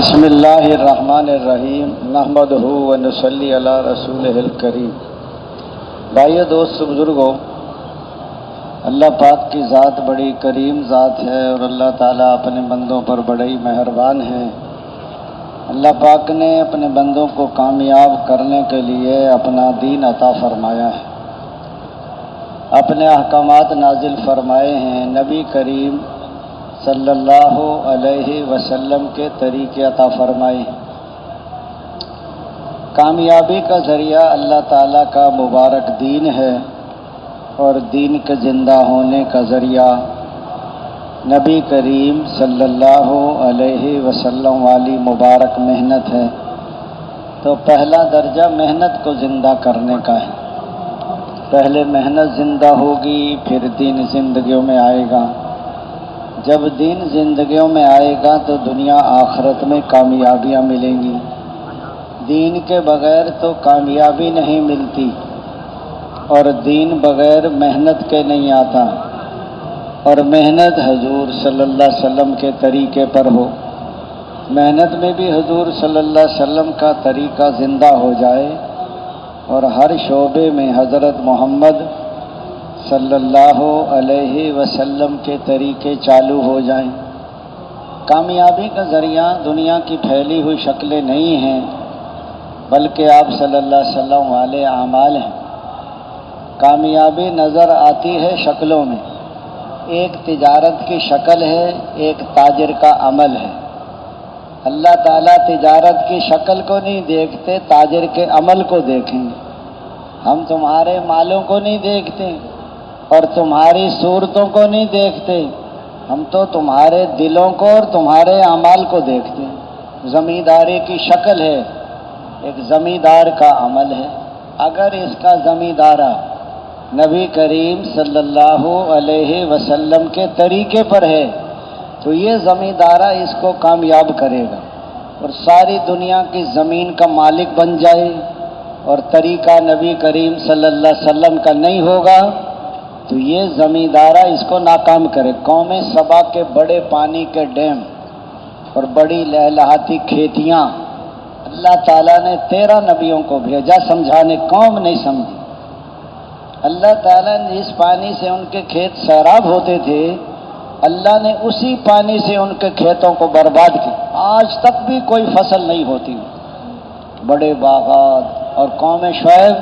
بسم اللہ الرحمن الرحیم نحمدہ ونصلی علی رسولہ الکریم۔ بھائیو، دوست، بزرگوں، اللہ پاک کی ذات بڑی کریم ذات ہے اور اللہ تعالیٰ اپنے بندوں پر بڑی مہربان ہے۔ اللہ پاک نے اپنے بندوں کو کامیاب کرنے کے لیے اپنا دین عطا فرمایا ہے، اپنے احکامات نازل فرمائے ہیں، نبی کریم صلی اللہ علیہ وسلم کے طریقے عطا فرمائے ہیں۔ کامیابی کا ذریعہ اللہ تعالیٰ کا مبارک دین ہے اور دین کے زندہ ہونے کا ذریعہ نبی کریم صلی اللہ علیہ وسلم والی مبارک محنت ہے۔ تو پہلا درجہ محنت کو زندہ کرنے کا ہے۔ پہلے محنت زندہ ہوگی، پھر دین زندگیوں میں آئے گا۔ جب دین زندگیوں میں آئے گا تو دنیا آخرت میں کامیابیاں ملیں گی۔ دین کے بغیر تو کامیابی نہیں ملتی، اور دین بغیر محنت کے نہیں آتا، اور محنت حضور صلی اللہ علیہ وسلم کے طریقے پر ہو۔ محنت میں بھی حضور صلی اللہ علیہ وسلم کا طریقہ زندہ ہو جائے اور ہر شعبے میں حضرت محمد صلی اللہ علیہ وسلم کے طریقے چالو ہو جائیں۔ کامیابی کا ذریعہ دنیا کی پھیلی ہوئی شکلیں نہیں ہیں، بلکہ آپ صلی اللہ علیہ وسلم والے اعمال ہیں۔ کامیابی نظر آتی ہے شکلوں میں، ایک تجارت کی شکل ہے، ایک تاجر کا عمل ہے۔ اللہ تعالیٰ تجارت کی شکل کو نہیں دیکھتے، تاجر کے عمل کو دیکھیں گے۔ ہم تمہارے مالوں کو نہیں دیکھتے اور تمہاری صورتوں کو نہیں دیکھتے، ہم تو تمہارے دلوں کو اور تمہارے اعمال کو دیکھتے ہیں۔ زمینداری کی شکل ہے، ایک زمیندار کا عمل ہے۔ اگر اس کا زمیندارہ نبی کریم صلی اللہ علیہ وسلم کے طریقے پر ہے تو یہ زمیندارہ اس کو کامیاب کرے گا اور ساری دنیا کی زمین کا مالک بن جائے، اور طریقہ نبی کریم صلی اللہ علیہ وسلم کا نہیں ہوگا تو یہ زمیندارہ اس کو ناکام کرے۔ قوم سبا کے بڑے پانی کے ڈیم اور بڑی لہلہاتی کھیتیاں اللہ تعالیٰ نے 13 نبیوں کو بھیجا سمجھانے، قوم نہیں سمجھی۔ اللہ تعالیٰ نے جس پانی سے ان کے کھیت سیراب ہوتے تھے، اللہ نے اسی پانی سے ان کے کھیتوں کو برباد کیا۔ آج تک بھی کوئی فصل نہیں ہوتی، بڑے باغات۔ اور قوم شعیب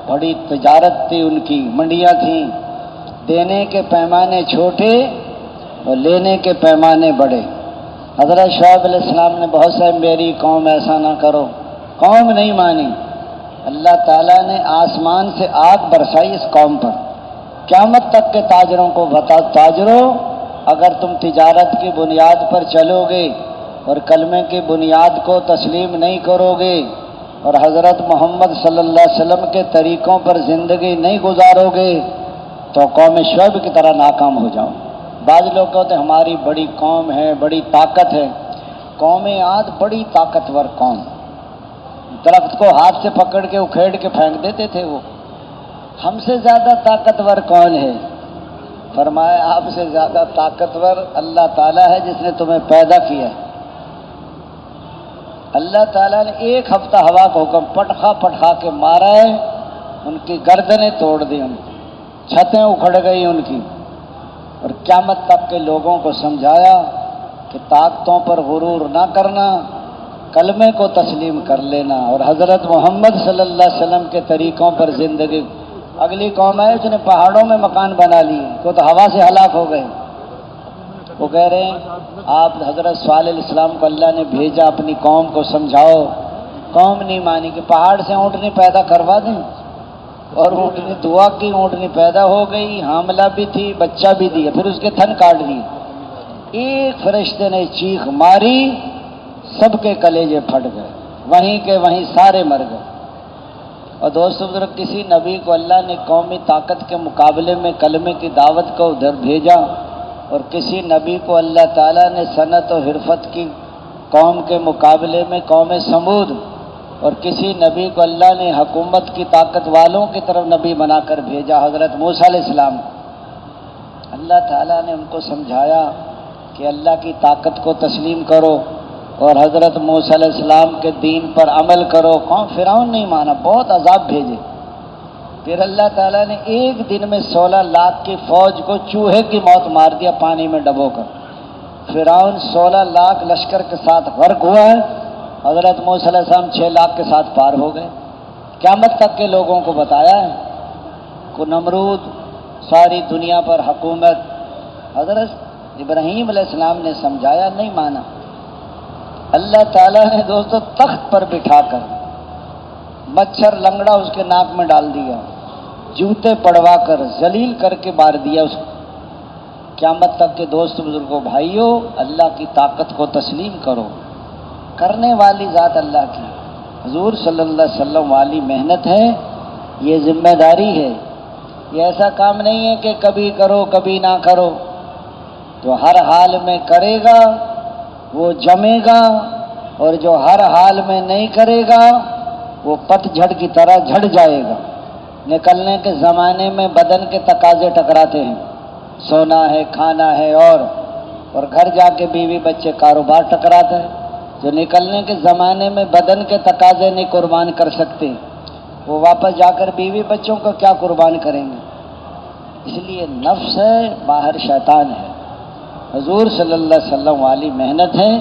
بڑی تجارت تھی، ان کی منڈیاں تھیں، دینے کے پیمانے چھوٹے اور لینے کے پیمانے بڑے۔ حضرت شعیب علیہ السلام نے بہت سے میری قوم ایسا نہ کرو، قوم نہیں مانی۔ اللہ تعالیٰ نے آسمان سے آگ برسائی اس قوم پر۔ قیامت تک کے تاجروں کو بتا، تاجروں اگر تم تجارت کی بنیاد پر چلو گے اور کلمے کی بنیاد کو تسلیم نہیں کرو گے اور حضرت محمد صلی اللہ علیہ وسلم کے طریقوں پر زندگی نہیں گزارو گے تو قوم شعیب کی طرح ناکام ہو جاؤ۔ بعض لوگ کہتے ہیں ہماری بڑی قوم ہے، بڑی طاقت ہے۔ قوم عاد بڑی طاقتور قوم، درخت کو ہاتھ سے پکڑ کے اکھیڑ کے پھینک دیتے تھے وہ۔ ہم سے زیادہ طاقتور کون ہے؟ فرمایا آپ سے زیادہ طاقتور اللہ تعالیٰ ہے جس نے تمہیں پیدا کیا ہے۔ اللہ تعالیٰ نے ایک ہفتہ ہوا کو حکم پٹخا پٹخا کے مارا ہے، ان کی گردنیں توڑ دی، ان کی چھتیں اکھڑ گئی ان کی، اور قیامت تک کے لوگوں کو سمجھایا کہ طاقتوں پر غرور نہ کرنا، کلمے کو تسلیم کر لینا اور حضرت محمد صلی اللہ علیہ وسلم کے طریقوں پر زندگی۔ اگلی قوم ہے اس نے پہاڑوں میں مکان بنا لیے، وہ تو ہوا سے ہلاک ہو گئے۔ وہ کہہ رہے ہیں آپ حضرت صالح علیہ السلام کو اللہ نے بھیجا اپنی قوم کو سمجھاؤ، قوم نہیں مانی کہ پہاڑ سے اونٹنی پیدا کروا دیں، اور اونٹنی دعا کی، اونٹنی پیدا ہو گئی، حاملہ بھی تھی، بچہ بھی دیا، پھر اس کے تھن کاٹ دیے۔ ایک فرشتے نے چیخ ماری، سب کے کلیجے پھٹ گئے، وہیں کے وہیں سارے مر گئے۔ اور دوستو بزرگ، کسی نبی کو اللہ نے قومی طاقت کے مقابلے میں کلمے کی دعوت کو ادھر بھیجا، اور کسی نبی کو اللہ تعالیٰ نے صنعت و حرفت کی قوم کے مقابلے میں قوم سمود، اور کسی نبی کو اللہ نے حکومت کی طاقت والوں کی طرف نبی بنا کر بھیجا، حضرت موسیٰ علیہ السلام۔ اللہ تعالیٰ نے ان کو سمجھایا کہ اللہ کی طاقت کو تسلیم کرو، اور حضرت موسیٰ علیہ السلام کے دین پر عمل کرو. کون؟ فرعون نہیں مانا، بہت عذاب بھیجے. پھر اللہ تعالیٰ نے ایک دن میں 16 لاکھ کی فوج کو چوہے کی موت مار دیا پانی میں ڈبو کر. فرعون 16 لاکھ لشکر کے ساتھ غرق ہوا ہے، حضرت موسیٰ علیہ السلام 6 لاکھ کے ساتھ پار ہو گئے. قیامت تک کے لوگوں کو بتایا ہے کہ نمرود ساری دنیا پر حکومت. حضرت ابراہیم علیہ السلام نے سمجھایا، نہیں مانا. اللہ تعالیٰ نے دوستو تخت پر بٹھا کر مچھر لنگڑا اس کے ناک میں ڈال دیا، جوتے پڑوا کر ذلیل کر کے مار دیا اس کو. قیامت تک کے دوست بزرگوں بھائیوں، اللہ کی طاقت کو تسلیم کرو. کرنے والی ذات اللہ کی. حضور صلی اللہ علیہ وسلم والی محنت ہے، یہ ذمہ داری ہے. یہ ایسا کام نہیں ہے کہ کبھی کرو کبھی نہ کرو. جو ہر حال میں کرے گا وہ جمے گا، اور جو ہر حال میں نہیں کرے گا وہ پت جھڑ کی طرح جھڑ جائے گا. نکلنے کے زمانے میں بدن کے تقاضے ٹکراتے ہیں، سونا ہے، کھانا ہے، اور گھر جا کے بیوی بچے کاروبار ٹکراتا ہے. جو نکلنے کے زمانے میں بدن کے تقاضے نہیں قربان کر سکتے، وہ واپس جا کر بیوی بچوں کو کیا قربان کریں گے؟ اس لیے نفس ہے، باہر شیطان ہے. حضور صلی اللہ علیہ وسلم والی محنت ہے،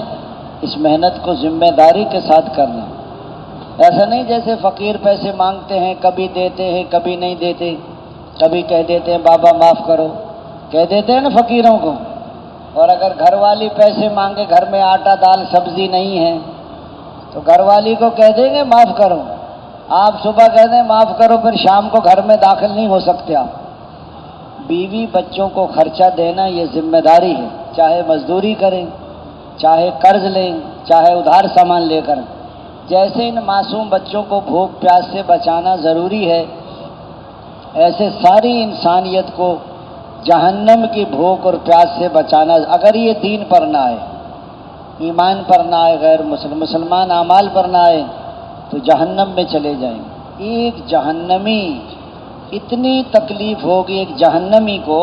اس محنت کو ذمہ داری کے ساتھ کرنا. ایسا نہیں جیسے فقیر پیسے مانگتے ہیں، کبھی دیتے ہیں کبھی نہیں دیتے، کبھی کہہ دیتے ہیں بابا معاف کرو، کہہ دیتے ہیں نا فقیروں کو. اور اگر گھر والی پیسے مانگے، گھر میں آٹا دال سبزی نہیں ہے، تو گھر والی کو کہہ دیں گے معاف کرو. آپ صبح کہہ دیں معاف کرو، پھر شام کو گھر میں داخل نہیں ہو سکتے آپ. بیوی بچوں کو خرچہ دینا یہ ذمہ داری ہے، چاہے مزدوری کریں، چاہے قرض لیں، چاہے ادھار سامان لے کر. جیسے ان معصوم بچوں کو بھوک پیاس سے بچانا ضروری ہے، ایسے ساری انسانیت کو جہنم کی بھوک اور پیاس سے بچانا. اگر یہ دین پر نہ آئے، ایمان پر نہ آئے، غیر مسلمان اعمال پر نہ آئے، تو جہنم میں چلے جائیں. ایک جہنمی، اتنی تکلیف ہوگی ایک جہنمی کو.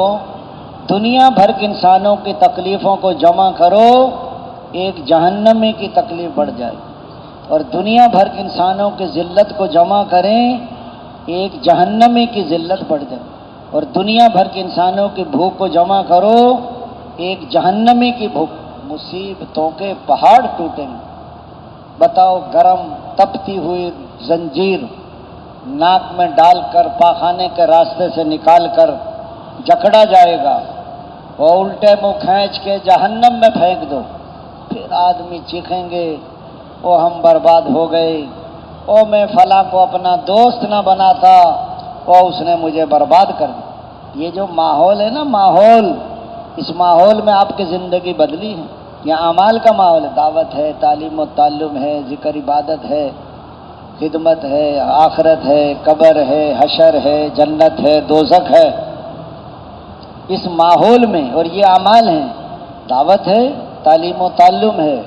دنیا بھر کے انسانوں کی تکلیفوں کو جمع کرو، ایک جہنمی کی تکلیف بڑھ جائے. اور دنیا بھر کے انسانوں کی ذلت کو جمع کریں، ایک جہنمی کی ذلت بڑھ جائے. اور دنیا بھر کے انسانوں کی بھوک کو جمع کرو، ایک جہنمی کی بھوک. مصیبتوں کے پہاڑ ٹوٹیں گے. بتاؤ، گرم تپتی ہوئی زنجیر ناک میں ڈال کر پاخانے کے راستے سے نکال کر جکڑا جائے گا، اور الٹے منہ کھینچ کے جہنم میں پھینک دو. پھر آدمی چیخیں گے، او ہم برباد ہو گئے، او میں فلاں کو اپنا دوست نہ بناتا، او اس نے مجھے برباد کر دیا. یہ جو ماحول ہے نا، ماحول، اس ماحول میں آپ کی زندگی بدلی ہے. یہ اعمال کا ماحول ہے، دعوت ہے، تعلیم و تعلم ہے، ذکر عبادت ہے، خدمت ہے، آخرت ہے، قبر ہے، حشر ہے، جنت ہے، دوزخ ہے. اس ماحول میں، اور یہ اعمال ہیں، دعوت ہے، تعلیم و تعلم ہے،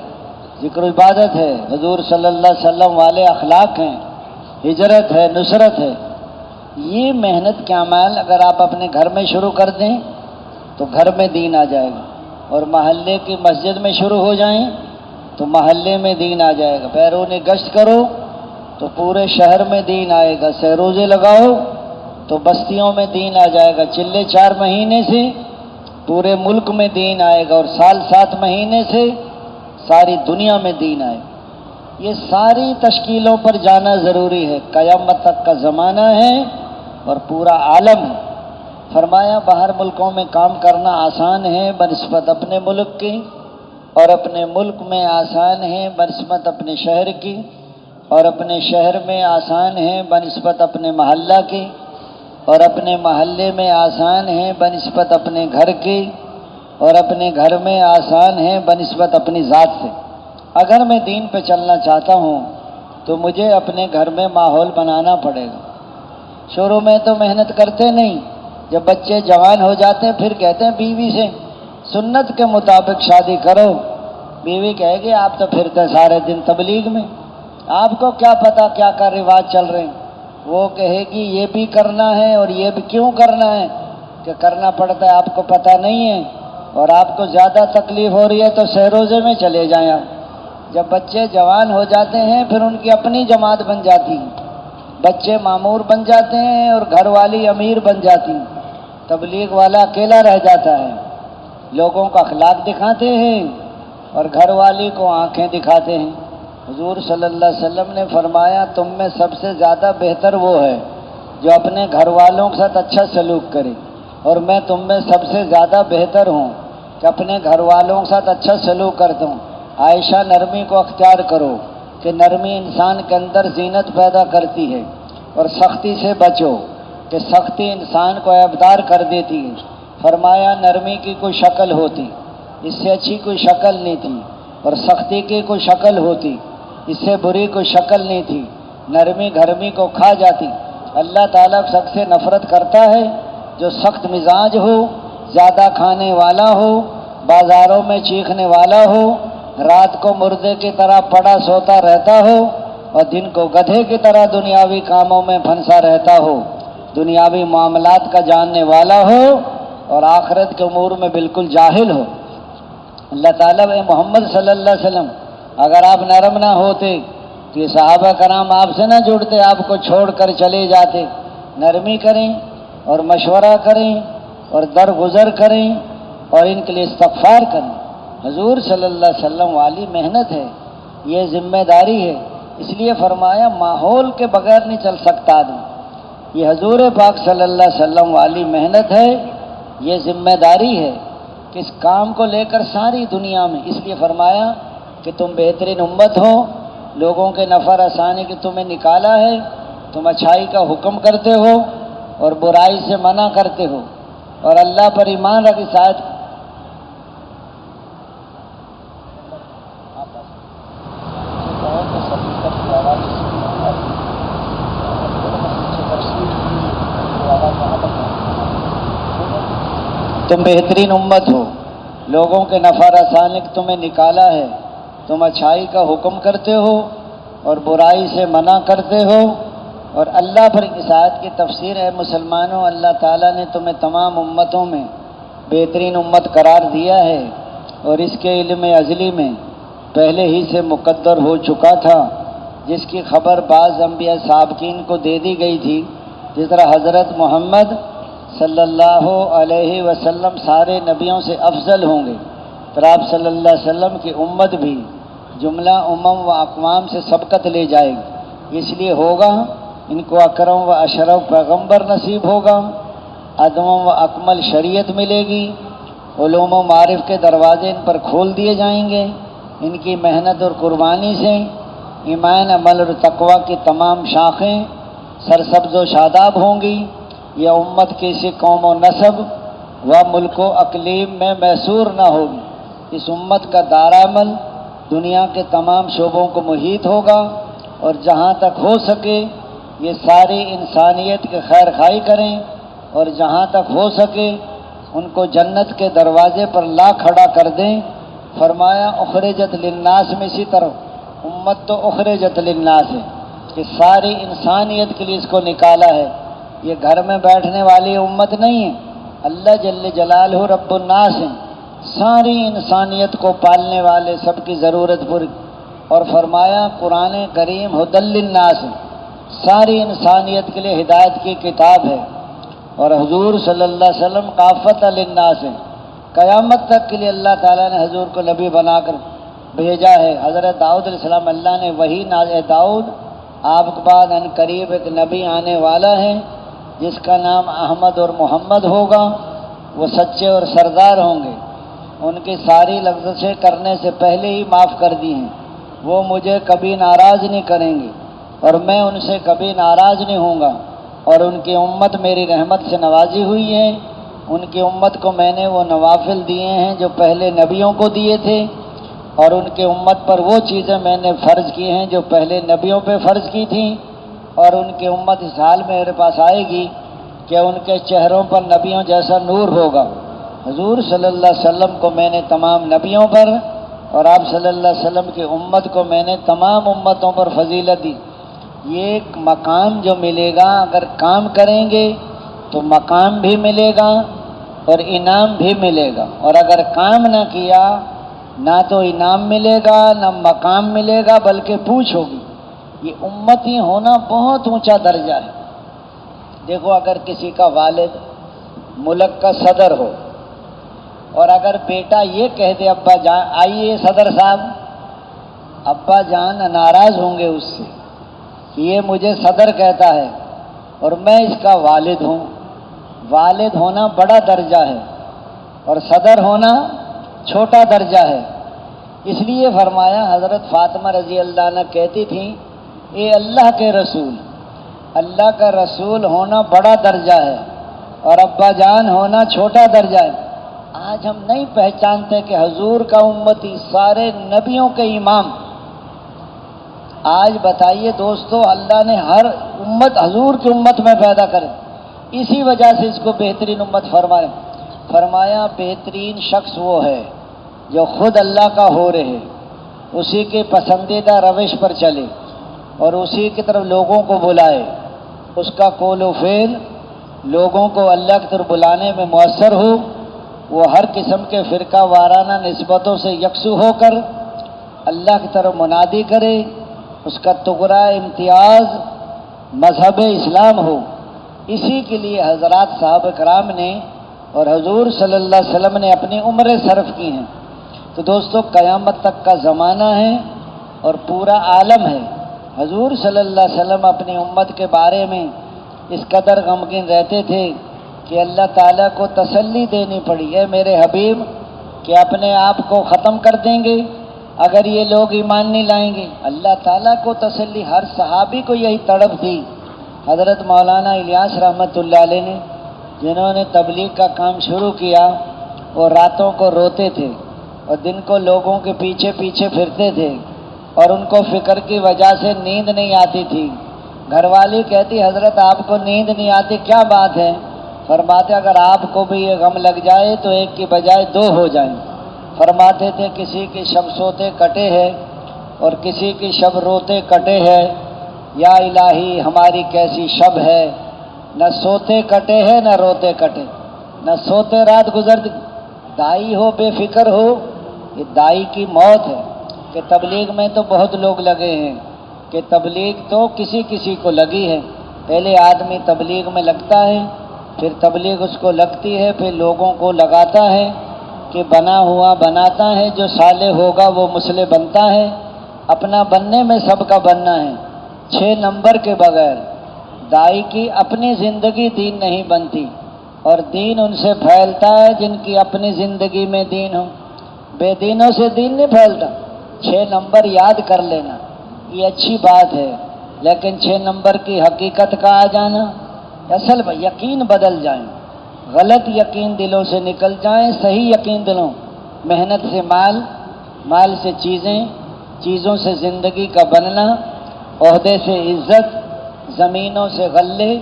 ذکر و عبادت ہے، حضور صلی اللہ علیہ وسلم والے اخلاق ہیں، ہجرت ہے، نصرت ہے. یہ محنت کے اعمال اگر آپ اپنے گھر میں شروع کر دیں تو گھر میں دین آ جائے گا. اور محلے کی مسجد میں شروع ہو جائیں تو محلے میں دین آ جائے گا. بیرون گشت کرو تو پورے شہر میں دین آئے گا. سہروزے لگاؤ تو بستیوں میں دین آ جائے گا. چلے 4 مہینے سے پورے ملک میں دین آئے گا، اور سال 7 مہینے سے ساری دنیا میں دین آئے گا. یہ ساری تشکیلوں پر جانا ضروری ہے. قیامت تک کا زمانہ ہے اور پورا عالم ہے. فرمایا باہر ملکوں میں کام کرنا آسان ہے بنسبت اپنے ملک کی، اور اپنے ملک میں آسان ہے بنسبت اپنے شہر کی، اور اپنے شہر میں آسان ہے بنسبت اپنے محلہ کی، اور اپنے محلے میں آسان ہے بنسبت اپنے گھر کی، اور اپنے گھر میں آسان ہے بنسبت اپنی ذات سے. اگر میں دین پہ چلنا چاہتا ہوں تو مجھے اپنے گھر میں ماحول بنانا پڑے گا. شروع میں تو محنت کرتے نہیں، جب بچے جوان ہو جاتے ہیں پھر کہتے ہیں بیوی سے سنت کے مطابق شادی کرو. بیوی کہے گی آپ تو پھرتے سارے دن تبلیغ میں، آپ کو کیا پتہ کیا کیا رواج چل رہے ہیں. وہ کہے گی یہ بھی کرنا ہے اور یہ بھی کیوں کرنا ہے، کہ کرنا پڑتا ہے آپ کو پتہ نہیں ہے، اور آپ کو زیادہ تکلیف ہو رہی ہے تو سہروزے میں چلے جائیں. آپ جب بچے جوان ہو جاتے ہیں پھر ان کی اپنی جماعت بن جاتی ہے، بچے مامور بن جاتے ہیں اور گھر والی امیر بن جاتی ہیں، تبلیغ والا اکیلا رہ جاتا ہے، لوگوں کا اخلاق دکھاتے ہیں اور گھر والی کو آنکھیں دکھاتے ہیں۔ حضور صلی اللہ علیہ وسلم نے فرمایا تم میں سب سے زیادہ بہتر وہ ہے جو اپنے گھر والوں کے ساتھ اچھا سلوک کرے، اور میں تم میں سب سے زیادہ بہتر ہوں کہ اپنے گھر والوں کے ساتھ اچھا سلوک کرتا ہوں۔ عائشہ نرمی کو اختیار کرو کہ نرمی انسان کے اندر زینت پیدا کرتی ہے، اور سختی سے بچو کہ سختی انسان کو عیبدار کر دیتی ہے۔ فرمایا نرمی کی کوئی شکل ہوتی، اس سے اچھی کوئی شکل نہیں تھی، اور سختی کی کوئی شکل ہوتی، اس سے بری کوئی شکل نہیں تھی۔ نرمی گھرمی کو کھا جاتی۔ اللہ تعالیٰ شخص سے نفرت کرتا ہے جو سخت مزاج ہو، زیادہ کھانے والا ہو، بازاروں میں چیخنے والا ہو، رات کو مردے کی طرح پڑا سوتا رہتا ہو اور دن کو گدھے کی طرح دنیاوی کاموں میں پھنسا رہتا ہو، دنیاوی معاملات کا جاننے والا ہو اور آخرت کے امور میں بالکل جاہل ہو۔ اللہ تعالیٰ محمد صلی اللہ علیہ وسلم اگر آپ نرم نہ ہوتے تو یہ صحابہ کرام آپ سے نہ جڑتے، آپ کو چھوڑ کر چلے جاتے۔ نرمی کریں اور مشورہ کریں اور درگزر کریں اور ان کے لیے استغفار کریں۔ حضور صلی اللہ علیہ وسلم والی محنت ہے، یہ ذمہ داری ہے، اس لیے فرمایا ماحول کے بغیر نہیں چل سکتا آدمی۔ یہ حضور پاک صلی اللہ علیہ وسلم والی محنت ہے، یہ ذمہ داری ہے کہ اس کام کو لے کر ساری دنیا میں، اس لیے فرمایا کہ تم بہترین امت ہو، لوگوں کے نفع رسانی کی تمہیں نکالا ہے، تم اچھائی کا حکم کرتے ہو اور برائی سے منع کرتے ہو، اور اللہ پر ایمان رکھ شاید تم بہترین امت ہو، لوگوں کے نفع رسانی کی تمہیں نکالا ہے، تم اچھائی کا حکم کرتے ہو اور برائی سے منع کرتے ہو، اور اللہ پر اس آیت کی تفسیر ہے مسلمانوں، اللہ تعالیٰ نے تمہیں تمام امتوں میں بہترین امت قرار دیا ہے، اور اس کے علم ازلی میں پہلے ہی سے مقدر ہو چکا تھا، جس کی خبر بعض انبیاء سابقین کو دے دی گئی تھی، جس طرح حضرت محمد صلی اللہ علیہ وسلم سارے نبیوں سے افضل ہوں گے، پھر آپ صلی اللہ علیہ وسلم کی امت بھی جملہ امم و اقوام سے سبقت لے جائے گی، اس لیے ہوگا ان کو اکرم و اشرف پیغمبر نصیب ہوگا، ادم و اکمل شریعت ملے گی، علوم و معارف کے دروازے ان پر کھول دیے جائیں گے، ان کی محنت اور قربانی سے ایمان عمل اور تقوی کی تمام شاخیں سرسبز و شاداب ہوں گی۔ یہ امت کسی قوم و نسب و ملک و اقلیم میں محصور نہ ہوگی، اس امت کا دائرہ عمل دنیا کے تمام شعبوں کو محیط ہوگا، اور جہاں تک ہو سکے یہ ساری انسانیت کے خیر خواہی کریں، اور جہاں تک ہو سکے ان کو جنت کے دروازے پر لا کھڑا کر دیں۔ فرمایا اخرجت للناس میں اسی طرح امت تو اخرجت للناس ہے کہ ساری انسانیت کے لیے اس کو نکالا ہے، یہ گھر میں بیٹھنے والی امت نہیں ہے، اللہ جل جلالہ رب الناس ہیں، ساری انسانیت کو پالنے والے، سب کی ضرورت پوری۔ اور فرمایا قرآن کریم ھدی للناس ہے، ساری انسانیت کے لیے ہدایت کی کتاب ہے، اور حضور صلی اللہ علیہ وسلم کافۃ للناس ہے، قیامت تک کے لیے اللہ تعالیٰ نے حضور کو نبی بنا کر بھیجا ہے۔ حضرت داؤد علیہ السلام اللہ نے وہی نازل، داؤد آپ کے بعد ان قریب ایک نبی آنے والا ہے جس کا نام احمد اور محمد ہوگا، وہ سچے اور سردار ہوں گے، ان کی ساری لغزشیں کرنے سے پہلے ہی معاف کر دی ہیں، وہ مجھے کبھی ناراض نہیں کریں گے اور میں ان سے کبھی ناراض نہیں ہوں گا، اور ان کی امت میری رحمت سے نوازی ہوئی ہے، ان کی امت کو میں نے وہ نوافل دیے ہیں جو پہلے نبیوں کو دیے تھے، اور ان کی امت پر وہ چیزیں میں نے فرض کی ہیں جو پہلے نبیوں پہ فرض کی تھیں، اور ان کی امت اس حال میں میرے پاس آئے گی کہ ان کے چہروں پر نبیوں جیسا نور ہوگا۔ حضور صلی اللہ علیہ وسلم کو میں نے تمام نبیوں پر اور آپ صلی اللہ علیہ وسلم کی امت کو میں نے تمام امتوں پر فضیلت دی۔ یہ ایک مقام جو ملے گا، اگر کام کریں گے تو مقام بھی ملے گا اور انعام بھی ملے گا، اور اگر کام نہ کیا نہ تو انعام ملے گا نہ مقام ملے گا، بلکہ پوچھ ہوگی۔ یہ امتی ہونا بہت اونچا درجہ ہے۔ دیکھو، اگر کسی کا والد ملک کا صدر ہو اور اگر بیٹا یہ کہہ دے ابا جان آئیے صدر صاحب، ابا جان ناراض ہوں گے اس سے کہ یہ مجھے صدر کہتا ہے اور میں اس کا والد ہوں۔ والد ہونا بڑا درجہ ہے اور صدر ہونا چھوٹا درجہ ہے۔ اس لیے فرمایا، حضرت فاطمہ رضی اللہ عنہ کہتی تھیں، اے اللہ کے رسول، اللہ کا رسول ہونا بڑا درجہ ہے اور ابا جان ہونا چھوٹا درجہ ہے۔ آج ہم نہیں پہچانتے کہ حضور کا امتی، سارے نبیوں کے امام۔ آج بتائیے دوستو، اللہ نے ہر امت حضور کی امت میں پیدا کرے، اسی وجہ سے اس کو بہترین امت فرمایا بہترین شخص وہ ہے جو خود اللہ کا ہو رہے، اسی کے پسندیدہ روش پر چلے اور اسی کی طرف لوگوں کو بلائے، اس کا قول و فعل لوگوں کو اللہ کی طرف بلانے میں مؤثر ہو، وہ ہر قسم کے فرقہ وارانہ نسبتوں سے یکسو ہو کر اللہ کی طرف منادی کرے، اس کا تغرا امتیاز مذہب اسلام ہو۔ اسی کے لیے حضرات صحابہ کرام نے اور حضور صلی اللہ علیہ وسلم نے اپنی عمریں صرف کی ہیں۔ تو دوستو، قیامت تک کا زمانہ ہے اور پورا عالم ہے۔ حضور صلی اللہ علیہ وسلم اپنی امت کے بارے میں اس قدر غمگین رہتے تھے کہ اللہ تعالیٰ کو تسلی دینی پڑی، اے میرے حبیب، کہ اپنے آپ کو ختم کر دیں گے اگر یہ لوگ ایمان نہیں لائیں گے۔ اللہ تعالیٰ کو تسلی، ہر صحابی کو یہی تڑپ تھی۔ حضرت مولانا الیاس رحمۃ اللہ علیہ نے، جنہوں نے تبلیغ کا کام شروع کیا، وہ راتوں کو روتے تھے اور دن کو لوگوں کے پیچھے پیچھے پھرتے تھے اور ان کو فکر کی وجہ سے نیند نہیں آتی تھی۔ گھر والی کہتی، حضرت آپ کو نیند نہیں آتی، کیا بات ہے؟ فرماتے، اگر آپ کو بھی یہ غم لگ جائے تو ایک کی بجائے دو ہو جائیں۔ فرماتے تھے، کسی کی شب سوتے کٹے ہے اور کسی کی شب روتے کٹے ہے، یا الہی ہماری کیسی شب ہے، نہ سوتے کٹے ہے نہ روتے کٹے، نہ سوتے رات گزرتی۔ دائی ہو بے فکر ہو، یہ دائی کی موت ہے۔ کہ تبلیغ میں تو بہت لوگ لگے ہیں، کہ تبلیغ تو کسی کسی کو لگی ہے۔ پہلے آدمی تبلیغ میں لگتا ہے، پھر تبلیغ اس کو لگتی ہے، پھر لوگوں کو لگاتا ہے کہ بنا ہوا بناتا ہے، جو صالح ہوگا وہ مصلح بنتا ہے۔ اپنا بننے میں سب کا بننا ہے، 6 نمبر کے بغیر دائی کی اپنی زندگی دین نہیں بنتی، اور دین ان سے پھیلتا ہے جن کی اپنی زندگی میں دین ہو۔ بے دینوں سے دین نہیں پھیلتا۔ 6 نمبر یاد کر لینا یہ اچھی بات ہے، لیکن 6 نمبر کی حقیقت کا آ جانا، اصل یقین بدل جائیں، غلط یقین دلوں سے نکل جائیں، صحیح یقین دلوں، محنت سے مال، مال سے چیزیں، چیزوں سے زندگی کا بننا، عہدے سے عزت، زمینوں سے غلے،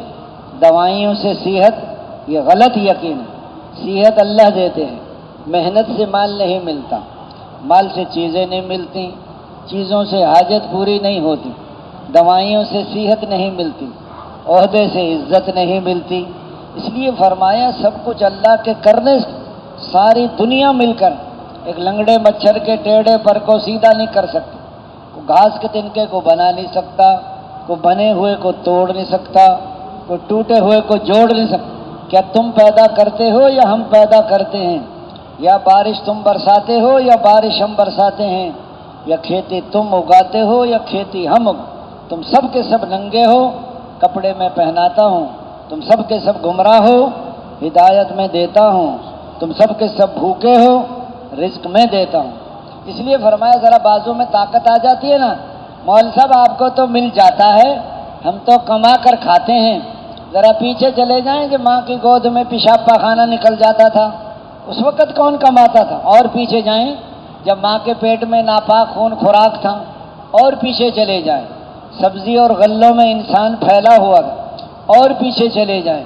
دوائیوں سے صحت، یہ غلط یقین ہے۔ صحت اللہ دیتے ہیں، محنت سے مال نہیں ملتا، مال سے چیزیں نہیں ملتی، چیزوں سے حاجت پوری نہیں ہوتی، دوائیوں سے صحت نہیں ملتی، عہدے سے عزت نہیں ملتی۔ اس لیے فرمایا سب کچھ اللہ کے کرنے سے ساری دنیا مل کر ایک لنگڑے مچھر کے ٹیڑھے پر کو سیدھا نہیں کر سکتی، کوئی گھاس کے تنکے کو بنا نہیں سکتا، کوئی بنے ہوئے کو توڑ نہیں سکتا، کوئی ٹوٹے ہوئے کو جوڑ نہیں سکتا۔ کیا تم پیدا کرتے ہو یا ہم پیدا کرتے ہیں؟ یا بارش تم برساتے ہو یا بارش ہم برساتے ہیں؟ یا کھیتی تم اگاتے ہو یا کھیتی ہم تم سب کے سب ننگے ہو، کپڑے میں پہناتا ہوں، تم سب کے سب گمراہ ہو، ہدایت میں دیتا ہوں، تم سب کے سب بھوکے ہو، رزق میں دیتا ہوں۔ اس لیے فرمایا ذرا بازو میں طاقت آ جاتی ہے نا، مول صاحب آپ کو تو مل جاتا ہے، ہم تو کما کر کھاتے ہیں۔ ذرا پیچھے چلے جائیں کہ ماں کی گود میں پیشاب پاخانہ نکل جاتا تھا، اس وقت کون کماتا تھا؟ اور پیچھے جائیں جب ماں کے پیٹ میں ناپاک خون خوراک تھا، اور پیچھے چلے جائیں سبزی اور غلوں میں انسان پھیلا ہوا تھا، اور پیچھے چلے جائیں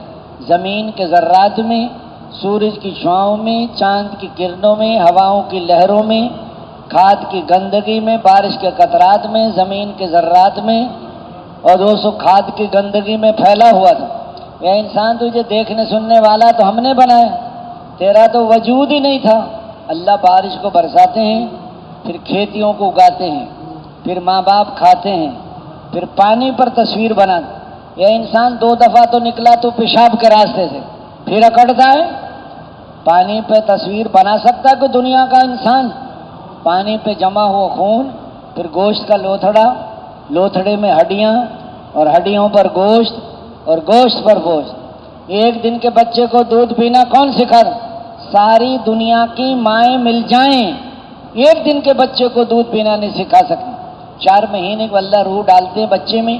زمین کے ذرات میں، سورج کی شعاؤں میں، چاند کی کرنوں میں، ہواؤں کی لہروں میں، کھاد کی گندگی میں، بارش کے قطرات میں، زمین کے ذرات میں، اور دوستو کھاد کی گندگی میں پھیلا ہوا تھا۔ یہ انسان تجھے دیکھنے سننے والا تو ہم نے بنایا، تیرا تو وجود ہی نہیں تھا۔ اللہ بارش کو برساتے ہیں، پھر کھیتیوں کو اگاتے ہیں، پھر ماں باپ کھاتے ہیں، پھر پانی پر تصویر بناتے۔ یہ انسان 2 دفعہ تو نکلا تو پیشاب کے راستے سے، پھر اکڑتا ہے۔ پانی پہ تصویر بنا سکتا ہے کوئی دنیا کا انسان؟ پانی پہ جمع ہوا خون، پھر گوشت کا لوتھڑا، لوتھڑے میں ہڈیاں، اور ہڈیوں پر گوشت، اور گوشت پر گوشت۔ ایک دن کے بچے کو دودھ پینا کون سکھا؟ ساری دنیا کی مائیں مل جائیں، ایک دن کے بچے کو دودھ پینا نہیں سکھا سکتی۔ 4 مہینے کو اللہ روح ڈالتے ہیں بچے میں،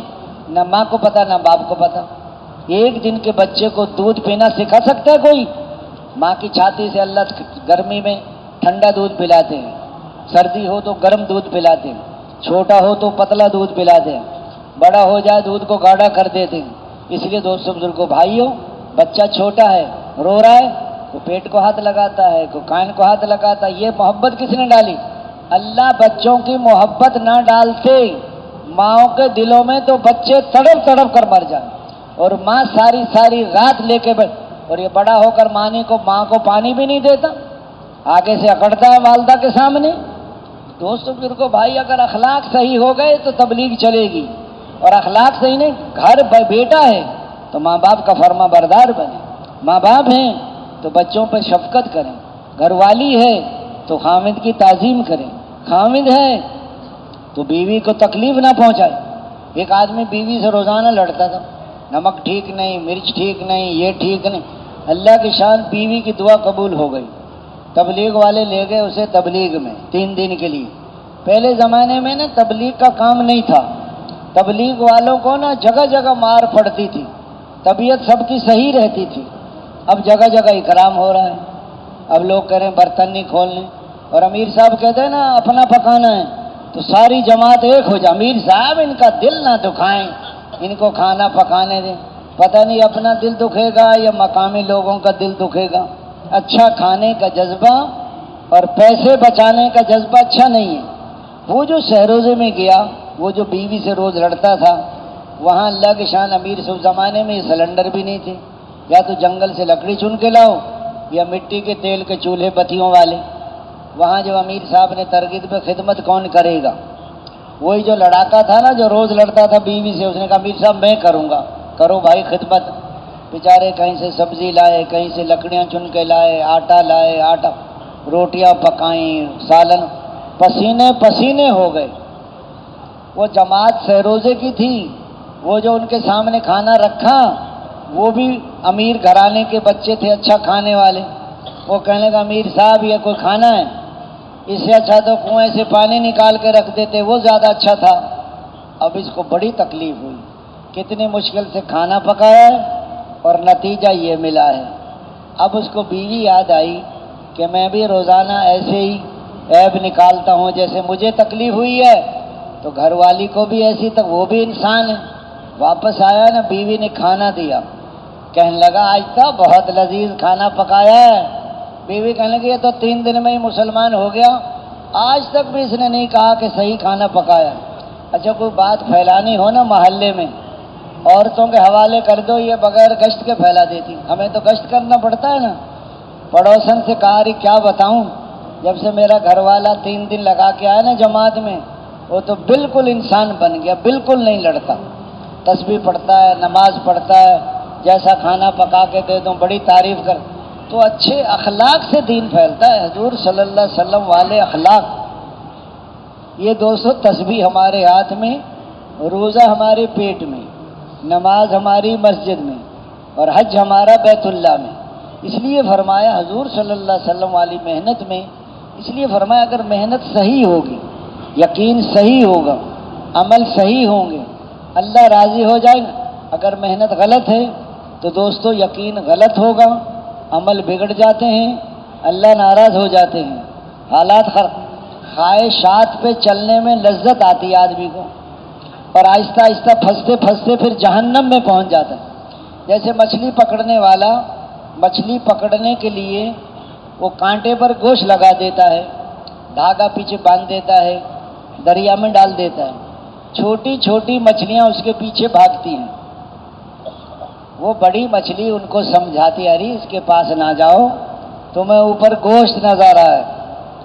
نہ ماں کو پتا نہ باپ کو پتا۔ ایک دن کے بچے کو دودھ پینا سکھا سکتا ہے کوئی؟ ماں کی چھاتی سے اللہ گرمی میں ٹھنڈا دودھ پلاتے ہیں، سردی ہو تو گرم دودھ پلاتے ہیں، چھوٹا ہو تو پتلا دودھ پلاتے ہیں، بڑا ہو جائے دودھ کو گاڑھا کر دیتے ہیں۔ اس لیے دوستوں بزرگوں بھائیوں، بچہ چھوٹا ہے رو رہا ہے تو پیٹ کو ہاتھ لگاتا ہے، کوئی کان کو ہاتھ لگاتا ہے۔ یہ محبت کس نے ڈالی؟ اللہ بچوں کی محبت نہ ڈالتے ماؤں کے دلوں میں تو بچے تڑپ تڑپ کر مر جائیں، اور ماں ساری ساری رات لے کے اور یہ بڑا ہو کر ماں کو پانی بھی نہیں دیتا، آگے سے اکڑتا ہے والدہ کے سامنے۔ دوستوں بزرگوں بھائی، اگر اخلاق صحیح ہو گئے تو تبلیغ چلے گی، اور اخلاق صحیح نہیں، گھر بیٹا ہے تو ماں باپ کا فرما بردار بنے، ماں باپ ہیں تو بچوں پہ شفقت کریں، گھر والی ہے تو خامد کی تعظیم کریں، خامد ہے تو بیوی کو تکلیف نہ پہنچائے۔ ایک آدمی بیوی سے روزانہ لڑتا تھا، نمک ٹھیک نہیں، مرچ ٹھیک نہیں، یہ ٹھیک نہیں۔ اللہ کی شان، بیوی کی دعا قبول ہو گئی، تبلیغ والے لے گئے اسے تبلیغ میں 3 دن کے لیے۔ پہلے زمانے میں نا تبلیغ کا کام نہیں تھا، تبلیغ والوں کو نا جگہ جگہ مار پڑتی تھی، طبیعت سب کی صحیح رہتی تھی۔ اب جگہ جگہ اکرام ہو رہا ہے، اب لوگ کہہ رہے ہیں برتن نہیں کھولنے، اور امیر صاحب کہتے ہیں نا اپنا پکانا ہے تو ساری جماعت ایک ہو جائے، امیر صاحب ان کا دل نہ دکھائیں، ان کو کھانا پکانے دیں۔ پتہ نہیں اپنا دل دکھے گا یا مقامی لوگوں کا دل دکھے گا۔ اچھا کھانے کا جذبہ اور پیسے بچانے کا جذبہ اچھا نہیں ہے۔ وہ جو سہروزے میں گیا، وہ جو بیوی سے روز لڑتا تھا، وہاں اللہ کی شان امیر سے، اس زمانے میں یہ سلنڈر بھی نہیں تھے، یا تو جنگل سے لکڑی چن کے لاؤ یا مٹی کے تیل کے چولہے بتیوں والے۔ وہاں جو امیر صاحب نے ترغیب پہ خدمت کون کرے گا؟ وہی جو لڑاکا تھا نا، جو روز لڑتا تھا بیوی سے، اس نے کہا امیر صاحب میں کروں گا، کرو بھائی خدمت۔ بیچارے کہیں سے سبزی لائے، کہیں سے لکڑیاں چن کے لائے، آٹا لائے، روٹیاں پکائیں، سالن، پسینے پسینے ہو گئے۔ وہ جماعت سہروزے کی تھی، وہ جو ان کے سامنے کھانا رکھا وہ بھی امیر گھرانے کے بچے تھے، اچھا کھانے والے۔ وہ کہنے لگا امیر صاحب یہ کوئی کھانا ہے؟ اس سے اچھا تو کنویں سے پانی نکال کے رکھ دیتے، وہ زیادہ اچھا تھا۔ اب اس کو بڑی تکلیف ہوئی، کتنی مشکل سے کھانا پکایا ہے اور نتیجہ یہ ملا ہے۔ اب اس کو بیوی یاد آئی کہ میں بھی روزانہ ایسے ہی عیب نکالتا ہوں، جیسے مجھے تکلیف ہوئی ہے تو گھر والی کو بھی ایسی، تک وہ بھی انسان ہے۔ واپس آیا نا، بیوی نے کھانا دیا، کہنے لگا آج تو بہت لذیذ کھانا پکایا ہے۔ بیوی کہنے لگی یہ تو 3 دن میں ہی مسلمان ہو گیا، آج تک بھی اس نے نہیں کہا کہ صحیح کھانا پکایا۔ اچھا کوئی بات پھیلانی ہو نا محلے میں، عورتوں کے حوالے کر دو، یہ بغیر گشت کے پھیلا دیتی۔ ہمیں تو گشت کرنا پڑتا ہے نا۔ پڑوسن سے کہا رہی کیا بتاؤں، جب سے میرا گھر والا 3 دن لگا کے آیا نا جماعت میں، وہ تو بالکل انسان بن گیا، بالکل نہیں لڑتا، تسبیح پڑھتا ہے، نماز پڑھتا ہے، جیسا کھانا پکا کے دے دوں بڑی تعریف کر۔ تو اچھے اخلاق سے دین پھیلتا ہے، حضور صلی اللہ علیہ وسلم والے اخلاق۔ یہ دوستو تسبیح ہمارے ہاتھ میں، روزہ ہمارے پیٹ میں، نماز ہماری مسجد میں، اور حج ہمارا بیت اللہ میں۔ اس لیے فرمایا حضور صلی اللہ علیہ وسلم والی محنت میں، اس لیے فرمایا اگر محنت صحیح ہوگی، یقین صحیح ہوگا، عمل صحیح ہوں گے، اللہ راضی ہو جائے گا۔ اگر محنت غلط ہے تو دوستو یقین غلط ہوگا، عمل بگڑ جاتے ہیں، اللہ ناراض ہو جاتے ہیں، حالات خواہشات پہ چلنے میں لذت آتی ہے آدمی کو، اور آہستہ آہستہ پھنستے پھنستے پھر جہنم میں پہنچ جاتا ہے۔ جیسے مچھلی پکڑنے والا مچھلی پکڑنے کے لیے وہ کانٹے پر گوشت لگا دیتا ہے، دھاگا پیچھے باندھ دیتا ہے، دریا میں ڈال دیتا ہے، چھوٹی چھوٹی مچھلیاں اس کے پیچھے بھاگتی ہیں۔ وہ بڑی مچھلی ان کو سمجھاتی ارے اس کے پاس نہ جاؤ، تمہیں اوپر گوشت نظر آئے،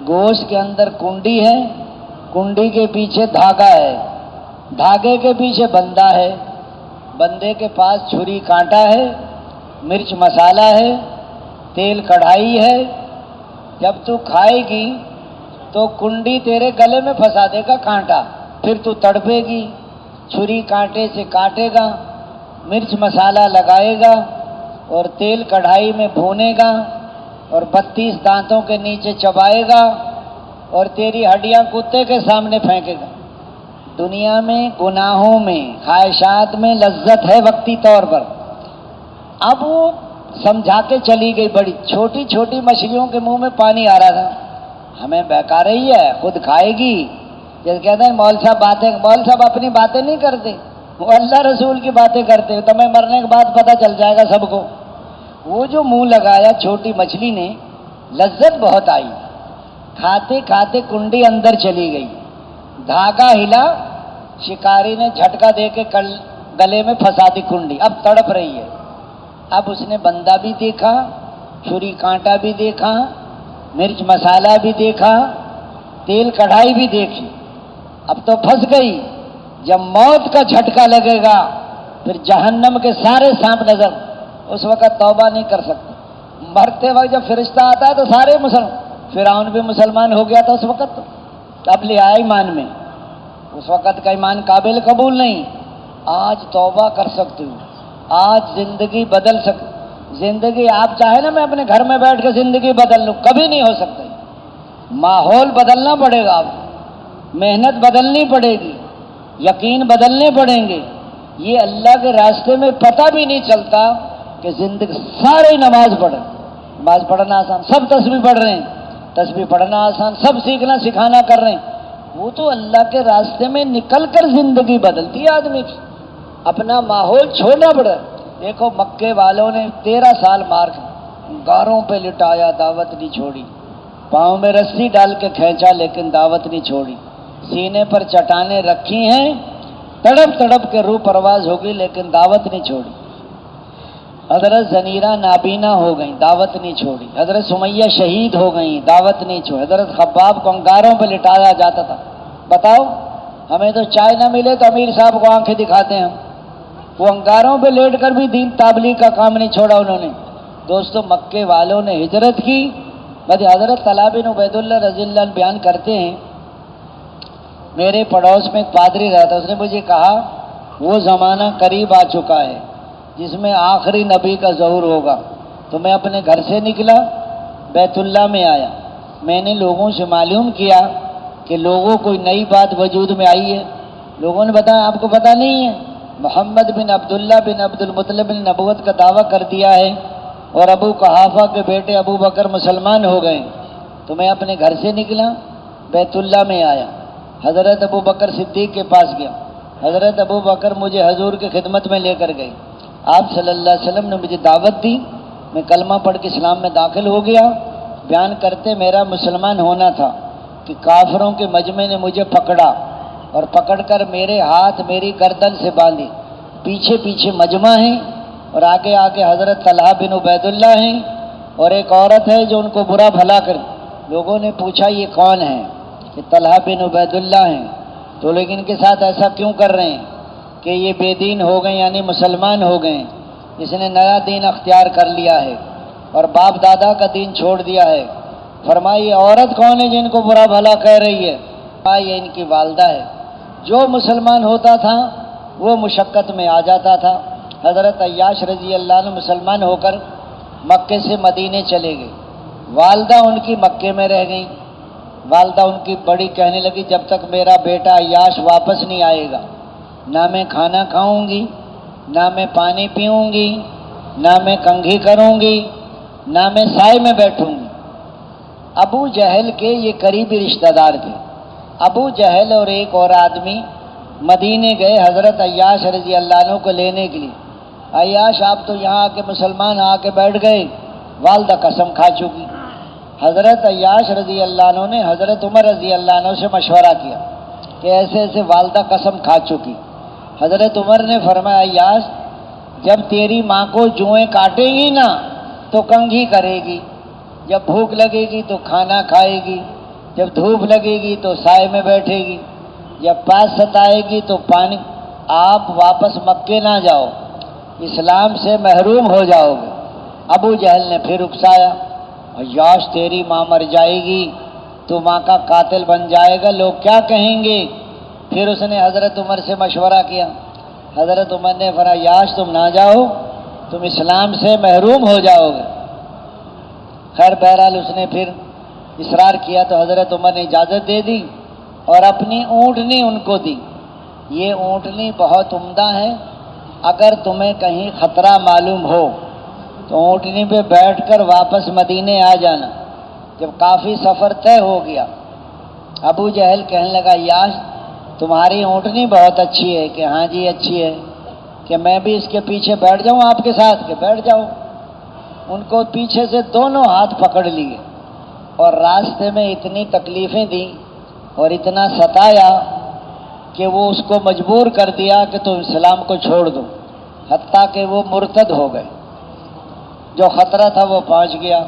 گوشت کے اندر کنڈی ہے، کنڈی کے پیچھے دھاگا ہے، دھاگے کے پیچھے بندہ ہے، بندے کے پاس چھری کانٹا ہے، مرچ مسالہ ہے، تیل کڑھائی ہے۔ جب تو کھائے گی تو کنڈی تیرے گلے میں پھنسا دے گا کانٹا، پھر تو تڑپے گی، چھری کانٹے سے کاٹے گا، مرچ مسالہ لگائے گا اور تیل کڑھائی میں بھونے گا اور 32 دانتوں کے نیچے چبائے گا اور تیری ہڈیاں کتے کے سامنے پھینکے گا۔ دنیا میں گناہوں میں، خواہشات میں لذت ہے وقتی طور پر۔ اب وہ سمجھا کے چلی گئی، بڑی چھوٹی چھوٹی مچھلیوں کے منہ میں پانی آ رہا تھا، ہمیں بہکا رہی ہے، خود کھائے گی۔ جیسے کہتے ہیں مول صاحب اپنی باتیں نہیں کرتے، وہ اللہ رسول کی باتیں کرتے، تمہیں مرنے کے بعد پتہ چل جائے گا سب کو۔ وہ جو منہ لگایا چھوٹی مچھلی نے، لذت بہت آئی، کھاتے کھاتے کنڈی اندر چلی گئی، دھاگا ہلا، شکاری نے جھٹکا دے کے گلے میں پھنسا دی کنڈی، اب تڑپ رہی ہے۔ اب اس نے بندہ بھی دیکھا، چھری کانٹا بھی دیکھا، مرچ مسالہ بھی دیکھا، تیل کڑھائی بھی دیکھی، اب تو پھنس گئی۔ جب موت کا جھٹکا لگے گا پھر جہنم کے سارے سانپ نظر، اس وقت توبہ نہیں کر سکتے۔ مرتے وقت جب فرشتہ آتا ہے تو سارے فرعون بھی مسلمان ہو گیا تھا اس وقت، تو اب لے آیا ایمان میں، اس وقت کا ایمان قابل قبول نہیں۔ آج توبہ کر سکتی ہوں، آج زندگی بدل زندگی آپ چاہے نا میں اپنے گھر میں بیٹھ کے زندگی بدل لوں، کبھی نہیں ہو سکتا۔ ماحول بدلنا پڑے گا، محنت بدلنی پڑے گی، یقین بدلنے پڑیں گے۔ یہ اللہ کے راستے میں پتہ بھی نہیں چلتا کہ زندگی سارے نماز پڑھنا آسان، سب تسبیح پڑھ رہے ہیں، تسبیح پڑھنا آسان، سب سیکھنا سکھانا کر رہے ہیں، وہ تو اللہ کے راستے میں نکل کر زندگی بدلتی ہے آدمی کی، اپنا ماحول چھوڑنا پڑا۔ دیکھو مکے والوں نے 13 سال مار گاروں پہ لٹایا، دعوت نہیں چھوڑی، پاؤں میں رسی ڈال کے کھینچا لیکن دعوت نہیں چھوڑی، سینے پر چٹانیں رکھی ہیں، تڑپ تڑپ کے روح پرواز ہوگی لیکن دعوت نہیں چھوڑی۔ حضرت زنیرہ نابینا ہو گئیں، دعوت نہیں چھوڑی۔ حضرت سمیہ شہید ہو گئیں، دعوت نہیں چھوڑی۔ حضرت خباب کو انگاروں پہ لٹایا جاتا تھا۔ بتاؤ ہمیں تو چائے نہ ملے تو امیر صاحب کو آنکھیں دکھاتے ہیں ہم، وہ انگاروں پہ لیٹ کر بھی دین تبلیغ کا کام نہیں چھوڑا انہوں نے۔ دوستو مکے والوں نے ہجرت کی۔ حضرت طلحہ بن عبید اللہ رضی اللہ عنہ بیان کرتے ہیں، میرے پڑوس میں ایک پادری رہتا، اس نے مجھے کہا وہ زمانہ قریب آ چکا ہے جس میں آخری نبی کا ظہور ہوگا، تو میں اپنے گھر سے نکلا، بیت اللہ میں آیا، میں نے لوگوں سے معلوم کیا کہ لوگوں کوئی نئی بات وجود میں آئی ہے۔ لوگوں نے بتایا آپ کو پتہ نہیں ہے، محمد بن عبداللہ بن عبد المطلب نے نبوت کا دعویٰ کر دیا ہے اور ابو قحافہ کے بیٹے ابو بکر مسلمان ہو گئے۔ تو میں اپنے گھر سے نکلا، بیت اللہ میں آیا، حضرت ابو بکر صدیق کے پاس گیا، حضرت ابو بکر مجھے حضور کی خدمت میں لے کر گئے، آپ صلی اللہ علیہ وسلم نے مجھے دعوت دی، میں کلمہ پڑھ کے اسلام میں داخل ہو گیا۔ بیان کرتے میرا مسلمان ہونا تھا کہ کافروں کے مجمع نے مجھے پکڑا اور پکڑ کر میرے ہاتھ میری گردن سے باندھی، پیچھے پیچھے مجمع ہیں اور آگے آگے حضرت طلحہ بن عبید اللہ ہیں اور ایک عورت ہے جو ان کو برا بھلا کر۔ لوگوں نے پوچھا یہ کون ہے؟ کہ طلحہ بن عبید اللہ ہیں۔ تو لیکن ان کے ساتھ ایسا کیوں کر رہے ہیں کہ یہ بے دین ہو گئے، یعنی مسلمان ہو گئے، اس نے نیا دین اختیار کر لیا ہے اور باپ دادا کا دین چھوڑ دیا ہے۔ فرمایا یہ عورت کون ہے جن کو برا بھلا کہہ رہی ہے؟ یہ ان کی والدہ ہے۔ جو مسلمان ہوتا تھا وہ مشقت میں آ جاتا تھا۔ حضرت عیاش رضی اللہ عنہ مسلمان ہو کر مکے سے مدینے چلے گئے، والدہ ان کی مکے میں رہ گئی۔ والدہ ان کی بڑی کہنے لگی جب تک میرا بیٹا عیاش واپس نہیں آئے گا نہ میں کھانا کھاؤں گی، نہ میں پانی پیوں گی، نہ میں کنگھی کروں گی، نہ میں سائے میں بیٹھوں گی۔ ابو جہل کے یہ قریبی رشتہ دار تھے۔ ابو جہل اور ایک اور آدمی مدینے گئے حضرت عیاش رضی اللہ عنہ کو لینے کے لیے۔ عیاش آپ تو یہاں آ کے مسلمان آ کے بیٹھ گئے، والدہ قسم کھا چکی۔ حضرت عیاش رضی اللہ عنہ نے حضرت عمر رضی اللہ عنہ سے مشورہ کیا کہ ایسے ایسے والدہ قسم کھا چکی۔ حضرت عمر نے فرمایا عیاش جب تیری ماں کو جوئیں کاٹیں گی نا تو کنگھی کرے گی، جب بھوک لگے گی تو کھانا کھائے گی، جب دھوپ لگے گی تو سائے میں بیٹھے گی، جب پاس ستائے گی تو پانی، آپ واپس مکے نہ جاؤ، اسلام سے محروم ہو جاؤ گے۔ ابو جہل نے پھر اکسایا، یاش تیری ماں مر جائے گی، تو ماں کا قاتل بن جائے گا، لوگ کیا کہیں گے؟ پھر اس نے حضرت عمر سے مشورہ کیا، حضرت عمر نے فرمایا یاش تم نہ جاؤ، تم اسلام سے محروم ہو جاؤ گے۔ خیر بہرحال اس نے پھر اصرار کیا تو حضرت عمر نے اجازت دے دی اور اپنی اونٹنی ان کو دی، یہ اونٹنی بہت عمدہ ہے، اگر تمہیں کہیں خطرہ معلوم ہو تو اونٹنی پہ بیٹھ کر واپس مدینے آ جانا۔ جب کافی سفر طے ہو گیا، ابو جہل کہنے لگا یاش تمہاری اونٹنی بہت اچھی ہے، کہ ہاں جی اچھی ہے، کہ میں بھی اس کے پیچھے بیٹھ جاؤں آپ کے ساتھ، کہ بیٹھ جاؤ۔ ان کو پیچھے سے دونوں ہاتھ پکڑ لیے اور راستے میں اتنی تکلیفیں دیں اور اتنا ستایا کہ وہ اس کو مجبور کر دیا کہ تم اسلام کو چھوڑ دو، حتیٰ کہ وہ مرتد ہو گئے۔ جو خطرہ تھا وہ پہنچ گیا،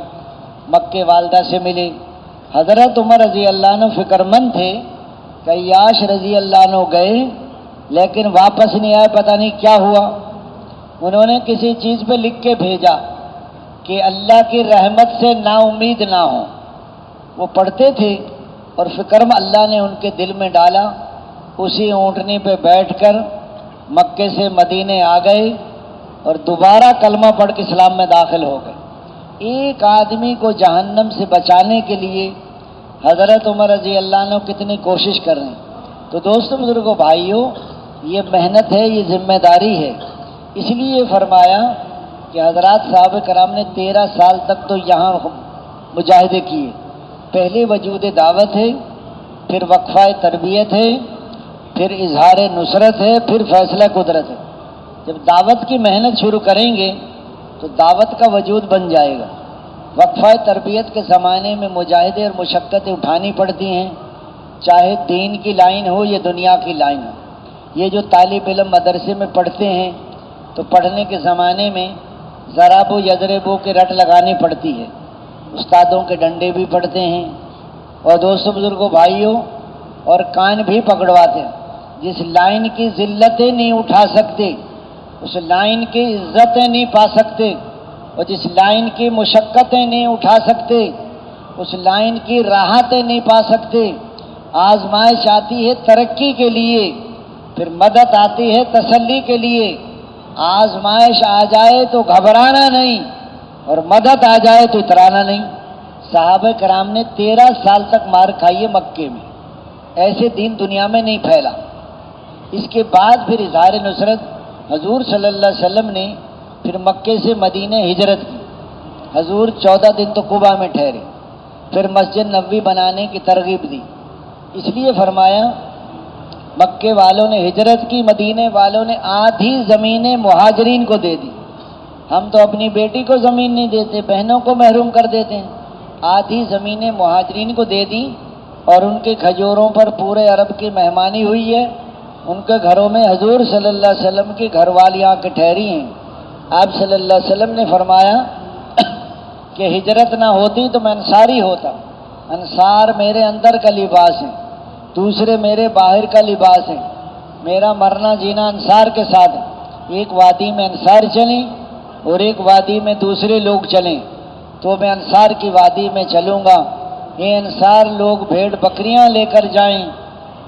مکے والدہ سے ملے، حضرت عمر رضی اللہ عنہ فکر مند تھے کہ عیاش رضی اللہ عنہ گئے لیکن واپس نہیں آئے، پتہ نہیں کیا ہوا۔ انہوں نے کسی چیز پہ لکھ کے بھیجا کہ اللہ کی رحمت سے نا امید نہ ہو، وہ پڑھتے تھے اور فکر میں اللہ نے ان کے دل میں ڈالا، اسی اونٹنی پہ بیٹھ کر مکے سے مدینے آ گئے اور دوبارہ کلمہ پڑھ کے اسلام میں داخل ہو گئے۔ ایک آدمی کو جہنم سے بچانے کے لیے حضرت عمر رضی اللہ عنہ کتنی کوشش کر رہے ہیں۔ تو دوستوں بزرگوں بھائیوں، یہ محنت ہے، یہ ذمہ داری ہے، اس لیے فرمایا کہ حضرات صحابہ کرام نے 13 سال تک تو یہاں مجاہدے کیے، پہلے وجود دعوت ہے، پھر وقفہ تربیت ہے، پھر اظہار نصرت ہے، پھر فیصلہ قدرت ہے۔ جب دعوت کی محنت شروع کریں گے تو دعوت کا وجود بن جائے گا۔ وقفہ تربیت کے زمانے میں مجاہدے اور مشقتیں اٹھانی پڑتی ہیں، چاہے دین کی لائن ہو یا دنیا کی لائن ہو۔ یہ جو طالب علم مدرسے میں پڑھتے ہیں تو پڑھنے کے زمانے میں ضرب و یضرب کی رٹ لگانی پڑتی ہے، استادوں کے ڈنڈے بھی پڑتے ہیں، اور دوستوں بزرگوں بھائیوں اور کان بھی پکڑواتے ہیں۔ جس لائن کی ذلتیں نہیں اٹھا سکتے، اس لائن کی عزتیں نہیں پا سکتے، اور جس لائن کی مشقتیں نہیں اٹھا سکتے، اس لائن کی راحتیں نہیں پا سکتے۔ آزمائش آتی ہے ترقی کے لیے، پھر مدد آتی ہے تسلی کے لیے۔ آزمائش آ جائے تو گھبرانا نہیں، اور مدد آ جائے تو اترانا نہیں۔ صحابہ کرام نے 13 سال تک مار کھائی ہے مکے میں، ایسے دین دنیا میں نہیں پھیلا۔ اس کے بعد پھر اظہار نصرت، حضور صلی اللہ علیہ وسلم نے پھر مکے سے مدینہ ہجرت کی۔ حضور 14 دن تو قباء میں ٹھہرے، پھر مسجد نبوی بنانے کی ترغیب دی۔ اس لیے فرمایا مکے والوں نے ہجرت کی، مدینے والوں نے آدھی زمینیں مہاجرین کو دے دی۔ ہم تو اپنی بیٹی کو زمین نہیں دیتے، بہنوں کو محروم کر دیتے ہیں، آدھی زمینیں مہاجرین کو دے دی، اور ان کے کھجوروں پر پورے عرب کی مہمانی ہوئی ہے۔ ان کے گھروں میں حضور صلی اللہ علیہ وسلم کی گھر والی آ کے ٹھہری ہیں۔ آپ صلی اللہ علیہ وسلم نے فرمایا کہ ہجرت نہ ہوتی تو میں انصاری ہوتا۔ انصار میرے اندر کا لباس ہے، دوسرے میرے باہر کا لباس ہے، میرا مرنا جینا انصار کے ساتھ ہے۔ ایک وادی میں انصار چلیں اور ایک وادی میں دوسرے لوگ چلیں، تو میں انصار کی وادی میں چلوں گا۔ یہ انصار لوگ بھیڑ بکریاں لے کر جائیں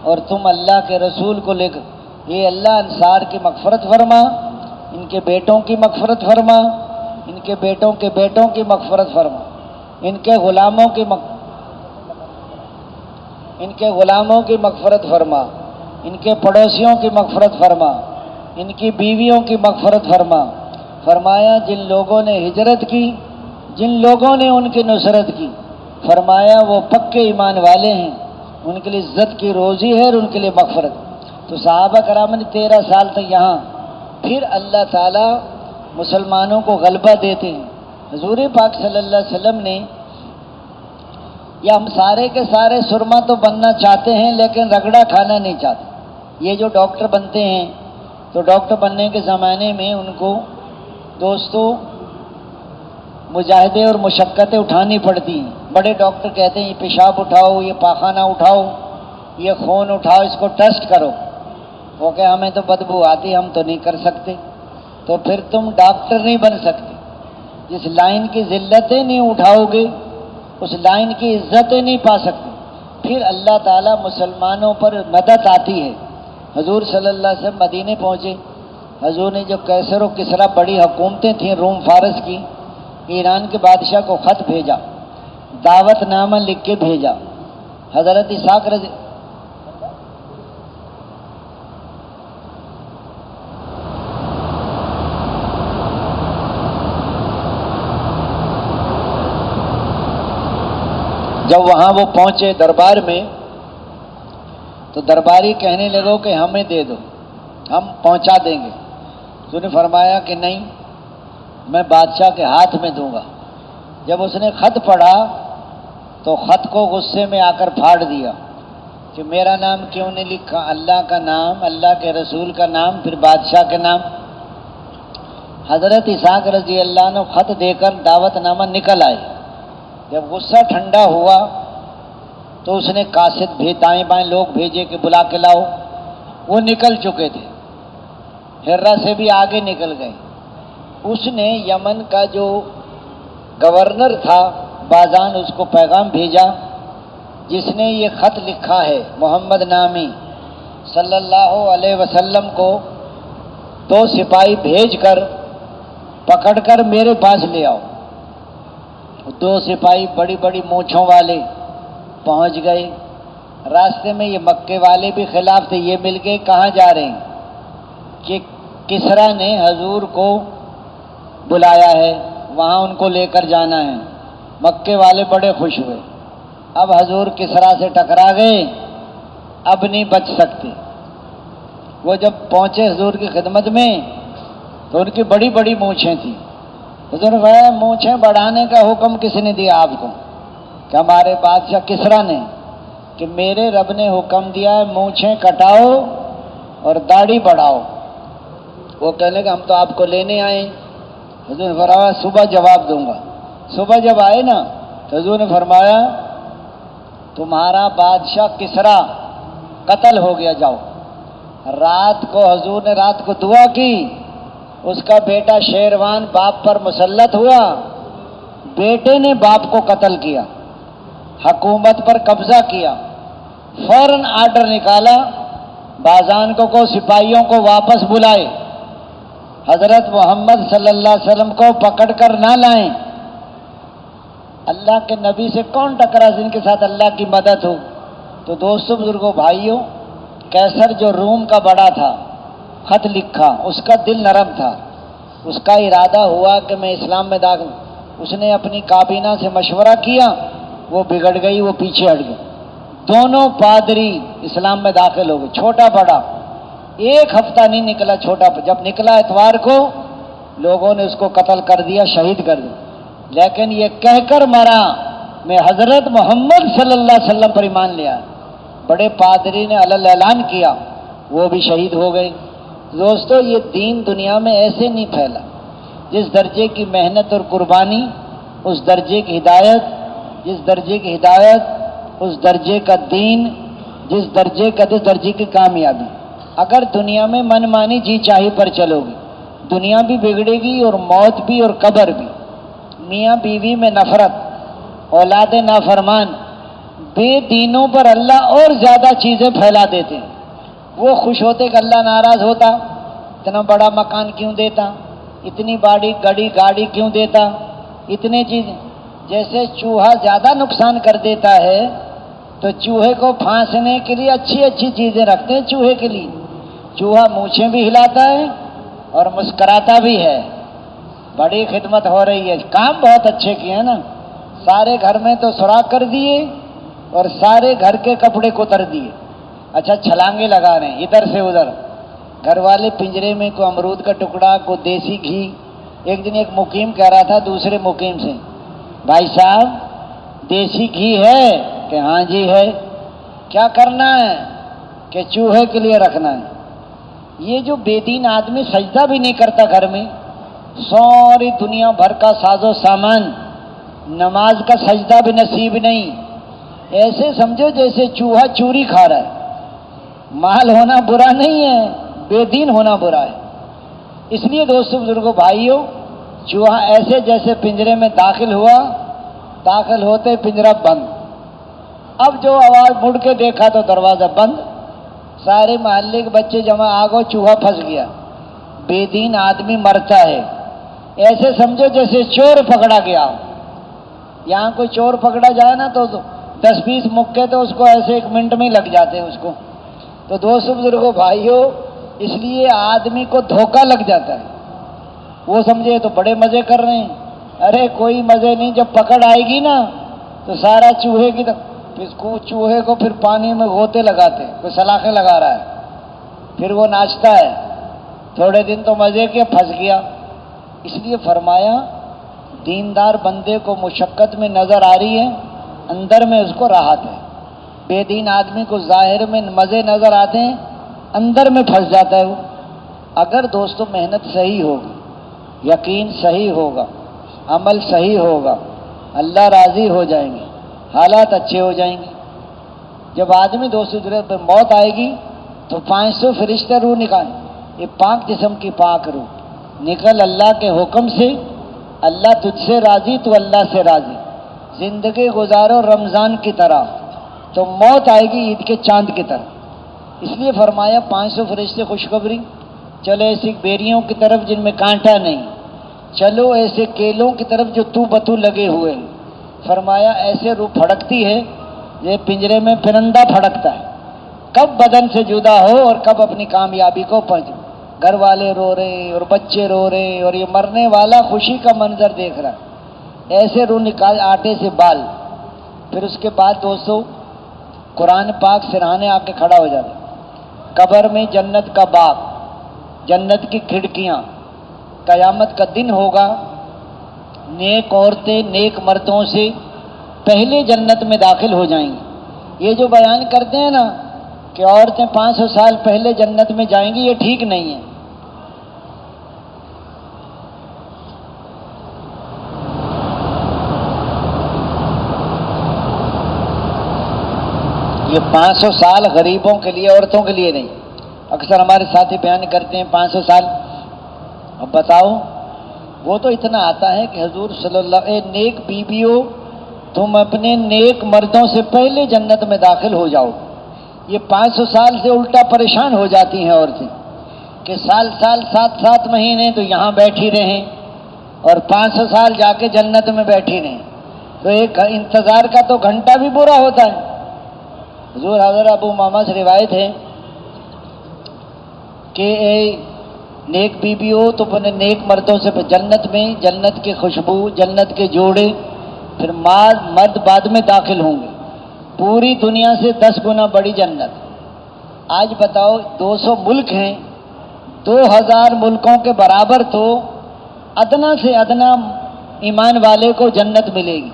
اور تم اللہ کے رسول کو لے کر، یہ اللہ انصار کی مغفرت فرما، ان کے بیٹوں کی مغفرت فرما، ان کے بیٹوں کے بیٹوں کی مغفرت فرما، ان کے غلاموں کی مغفرت فرما، ان کے پڑوسیوں کی مغفرت فرما، ان کی بیویوں کی مغفرت فرما۔ فرمایا جن لوگوں نے ہجرت کی، جن لوگوں نے ان کی نصرت کی، فرمایا وہ پکے ایمان والے ہیں، ان کے لیے عزت کی روزی ہے اور ان کے لیے مغفرت۔ تو صحابہ کرام نے 13 سال تک یہاں، پھر اللہ تعالیٰ مسلمانوں کو غلبہ دیتے ہیں۔ حضور پاک صلی اللہ علیہ وسلم نے، یا ہم سارے کے سارے سرما تو بننا چاہتے ہیں لیکن رگڑا کھانا نہیں چاہتے۔ یہ جو ڈاکٹر بنتے ہیں تو ڈاکٹر بننے کے زمانے میں ان کو دوستوں مجاہدے اور مشقتیں اٹھانی پڑتی ہیں، بڑے ڈاکٹر کہتے ہیں یہ پیشاب اٹھاؤ، یہ پاخانہ اٹھاؤ، یہ خون اٹھاؤ، اس کو ٹیسٹ کرو، وہ کہ ہمیں تو بدبو آتی، ہم تو نہیں کر سکتے۔ تو پھر تم ڈاکٹر نہیں بن سکتے۔ جس لائن کی ذلتیں نہیں اٹھاؤ گے اس لائن کی عزتیں نہیں پا سکتے۔ پھر اللہ تعالیٰ مسلمانوں پر مدد آتی ہے۔ حضور صلی اللہ علیہ وسلم مدینے پہنچے، حضور نے جو کیسر و کسریٰ بڑی حکومتیں تھیں روم فارس کی، ایران کے بادشاہ کو خط بھیجا، دعوت نامہ لکھ کے بھیجا۔ حضرت اسحاق رضی جب وہاں وہ پہنچے دربار میں تو درباری کہنے لگو کہ ہمیں دے دو، ہم پہنچا دیں گے۔ تو نے فرمایا کہ نہیں، میں بادشاہ کے ہاتھ میں دوں گا۔ جب اس نے خط پڑھا تو خط کو غصے میں آ کر پھاڑ دیا کہ میرا نام کیوں نہیں لکھا، اللہ کا نام، اللہ کے رسول کا نام، پھر بادشاہ کے نام۔ حضرت اسحاق رضی اللہ عنہ خط دے کر دعوت نامہ نکل آئے۔ جب غصہ ٹھنڈا ہوا تو اس نے قاصد دائیں بائیں لوگ بھیجے کہ بلا کے لاؤ، وہ نکل چکے تھے، ہرہ سے بھی آگے نکل گئے۔ اس نے یمن کا جو گورنر تھا بازان، اس کو پیغام بھیجا جس نے یہ خط لکھا ہے محمد نامی صلی اللہ علیہ وسلم کو 2 سپاہی بھیج کر پکڑ کر میرے پاس لے آؤ۔ 2 سپاہی بڑی بڑی مونچھوں والے پہنچ گئے۔ راستے میں یہ مکے والے بھی خلاف تھے، یہ مل گئے کہاں جا رہے ہیں کہ کسریٰ نے حضور کو بلایا ہے، وہاں ان کو لے کر جانا ہے۔ مکے والے بڑے خوش ہوئے، اب حضور کسریٰ سے ٹکرا گئے، اب نہیں بچ سکتے۔ وہ جب پہنچے حضور کی خدمت میں تو ان کی بڑی بڑی مونچھیں تھیں۔ حضور نے فرمایا مونچھیں بڑھانے کا حکم کس نے دیا آپ کو؟ کہ ہمارے بادشاہ کسریٰ نے، کہ میرے رب نے حکم دیا ہے مونچھیں کٹاؤ اور داڑھی بڑھاؤ۔ وہ کہنے کہ ہم تو آپ کو لینے آئے۔ حضور نے فرمایا صبح جواب دوں گا۔ صبح جب آئے نا تو حضور نے فرمایا تمہارا بادشاہ کسریٰ قتل ہو گیا، جاؤ۔ رات کو حضور نے رات کو دعا کی، اس کا بیٹا شیروان باپ پر مسلط ہوا، بیٹے نے باپ کو قتل کیا، حکومت پر قبضہ کیا۔ فوراً آرڈر نکالا بازان کو سپاہیوں کو واپس بلائے، حضرت محمد صلی اللہ علیہ وسلم کو پکڑ کر نہ لائیں۔ اللہ کے نبی سے کون ٹکرا جن کے ساتھ اللہ کی مدد ہو؟ تو دوستوں بزرگوں بھائیوں، کیسر جو روم کا بڑا تھا، خط لکھا، اس کا دل نرم تھا، اس کا ارادہ ہوا کہ میں اسلام میں داخل۔ اس نے اپنی کابینہ سے مشورہ کیا، وہ بگڑ گئی، وہ پیچھے ہٹ گئی۔ دونوں پادری اسلام میں داخل ہو گئے، چھوٹا بڑا۔ 1 ہفتہ نہیں نکلا چھوٹا، جب نکلا اتوار کو لوگوں نے اس کو قتل کر دیا، شہید کر دیا۔ لیکن یہ کہہ کر مرا میں حضرت محمد صلی اللہ علیہ وسلم پر ایمان لیا۔ بڑے پادری نے علل اعلان کیا، وہ بھی شہید ہو گئے۔ دوستو یہ دین دنیا میں ایسے نہیں پھیلا، جس درجے کی محنت اور قربانی اس درجے کی ہدایت، جس درجے کی ہدایت اس درجے کا دین، جس درجے کی کامیابی۔ اگر دنیا میں من مانی جی چاہی پر چلو گی، دنیا بھی بگڑے گی اور موت بھی اور قبر بھی۔ میاں بیوی میں نفرت، اولاد نافرمان، بے دینوں پر اللہ اور زیادہ چیزیں پھیلا دیتے ہیں۔ وہ خوش ہوتے کہ اللہ ناراض ہوتا، اتنا بڑا مکان کیوں دیتا، اتنی بڑی گاڑی کیوں دیتا، اتنی چیزیں۔ جیسے چوہا زیادہ نقصان کر دیتا ہے تو چوہے کو پھانسنے کے لیے اچھی اچھی چیزیں رکھتے ہیں چوہے کے لیے۔ چوہا مونچھیں بھی ہلاتا ہے اور مسکراتا بھی ہے۔ بڑی خدمت ہو رہی ہے، کام بہت اچھے کیے ہیں نا۔ سارے گھر میں تو سوراخ کر دیے اور سارے گھر کے کپڑے کتر دیے۔ اچھا چھلانگے لگا رہے ہیں ادھر سے ادھر۔ گھر والے پنجرے میں کوئی امرود کا ٹکڑا، کوئی دیسی گھی۔ ایک دن ایک مقیم کہہ رہا تھا دوسرے مقیم سے، بھائی صاحب دیسی گھی ہے؟ کہ ہاں جی ہے۔ کیا کرنا ہے؟ کہ چوہے کے لیے رکھنا ہے۔ یہ جو بے دین آدمی سجدہ بھی نہیں کرتا گھر میں، ساری دنیا بھر کا ساز و سامان نماز کا سجدہ بھی نصیب نہیں، ایسے سمجھو جیسے چوہا چوری کھا رہا ہے۔ مال ہونا برا نہیں ہے، بے دین ہونا برا ہے۔ اس لیے دوستو بزرگوں بھائیوں، چوہا ایسے جیسے پنجرے میں داخل ہوا، داخل ہوتے پنجرہ بند، اب جو آواز مڑ کے دیکھا تو دروازہ بند، سارے محلے کے بچے جمع آ گئے، چوہا پھنس گیا۔ بے دین آدمی مرتا ہے، ایسے سمجھو جیسے چور پکڑا گیا۔ یہاں کوئی چور پکڑا جائے نا تو 10-20 مکے تو اس کو ایسے 1 منٹ میں ہی لگ جاتے ہیں اس کو۔ تو دوستو بزرگوں بھائیوں، اس لیے آدمی کو دھوکہ لگ جاتا ہے، وہ سمجھے تو بڑے مزے کر رہے ہیں، ارے کوئی مزے نہیں، جب پکڑ آئے گی نا تو سارا چوہے کی چوہے کو پھر پانی میں غوطے لگاتے ہیں، کوئی سلاخیں لگا رہا ہے، پھر وہ ناچتا ہے، تھوڑے دن تو مزے کے، پھنس گیا۔ اس لیے فرمایا دیندار بندے کو مشقت میں نظر آ رہی ہے، اندر میں اس کو راحت ہے۔ بے دین آدمی کو ظاہر میں مزے نظر آتے ہیں، اندر میں پھنس جاتا ہے وہ۔ اگر دوستو محنت صحیح ہوگی، یقین صحیح ہوگا، عمل صحیح ہوگا، اللہ راضی ہو جائیں گے، حالات اچھے ہو جائیں گے۔ جب آدمی دوستو پہ موت آئے گی تو 500 فرشتے روح نکالیں، یہ پاک جسم کی پاک روح نکل اللہ کے حکم سے، اللہ تجھ سے راضی تو اللہ سے راضی، زندگی گزارو رمضان کی طرح، تو موت آئے گی عید کے چاند کی طرح۔ اس لیے فرمایا 500 فرشتے خوشخبری، چلو ایسی بیریوں کی طرف جن میں کانٹا نہیں، چلو ایسے کیلوں کی طرف جو تو بتو لگے ہوئے ہیں۔ فرمایا ایسے روح پھڑکتی ہے یہ پنجرے میں پرندہ پھڑکتا ہے، کب بدن سے جدا ہو اور کب اپنی کامیابی کو پہنچے۔ گھر والے رو رہے اور بچے رو رہے اور یہ مرنے والا خوشی کا منظر دیکھ رہا ہے، ایسے روح نکال آٹے سے بال۔ پھر اس کے بعد دوستو قرآن پاک سرہانے آ کے کھڑا ہو جاتا ہے، قبر میں جنت کا باغ، جنت کی کھڑکیاں، قیامت کا دن ہوگا، نیک عورتیں نیک مردوں سے پہلے جنت میں داخل ہو جائیں گی۔ یہ جو بیان کرتے ہیں نا کہ عورتیں 500 سال پہلے جنت میں جائیں گی، یہ ٹھیک نہیں ہے۔ یہ 500 سال غریبوں کے لیے، عورتوں کے لیے نہیں۔ اکثر ہمارے ساتھی بیان کرتے ہیں 500 سال، اب بتاؤ وہ تو اتنا آتا ہے کہ حضور صلی اللہ علیہ وسلم نیک بیویوں تم اپنے نیک مردوں سے پہلے جنت میں داخل ہو جاؤ۔ یہ 500 سال سے الٹا پریشان ہو جاتی ہیں عورتیں کہ سال 7 مہینے تو یہاں بیٹھی رہیں اور 500 سال جا کے جنت میں بیٹھی رہیں، تو ایک انتظار کا تو گھنٹہ بھی برا ہوتا ہے۔ حضور حضرت ابو امامہ سے روایت ہے کہ اے نیک بیویوں تو اپنے نیک مردوں سے جنت میں، جنت کی خوشبو، جنت کے جوڑے، پھر مرد بعد میں داخل ہوں گے، پوری دنیا سے 10 گنا بڑی جنت۔ آج بتاؤ 200 ملک ہیں، 2000 ملکوں کے برابر تو ادنا سے ادنا ایمان والے کو جنت ملے گی۔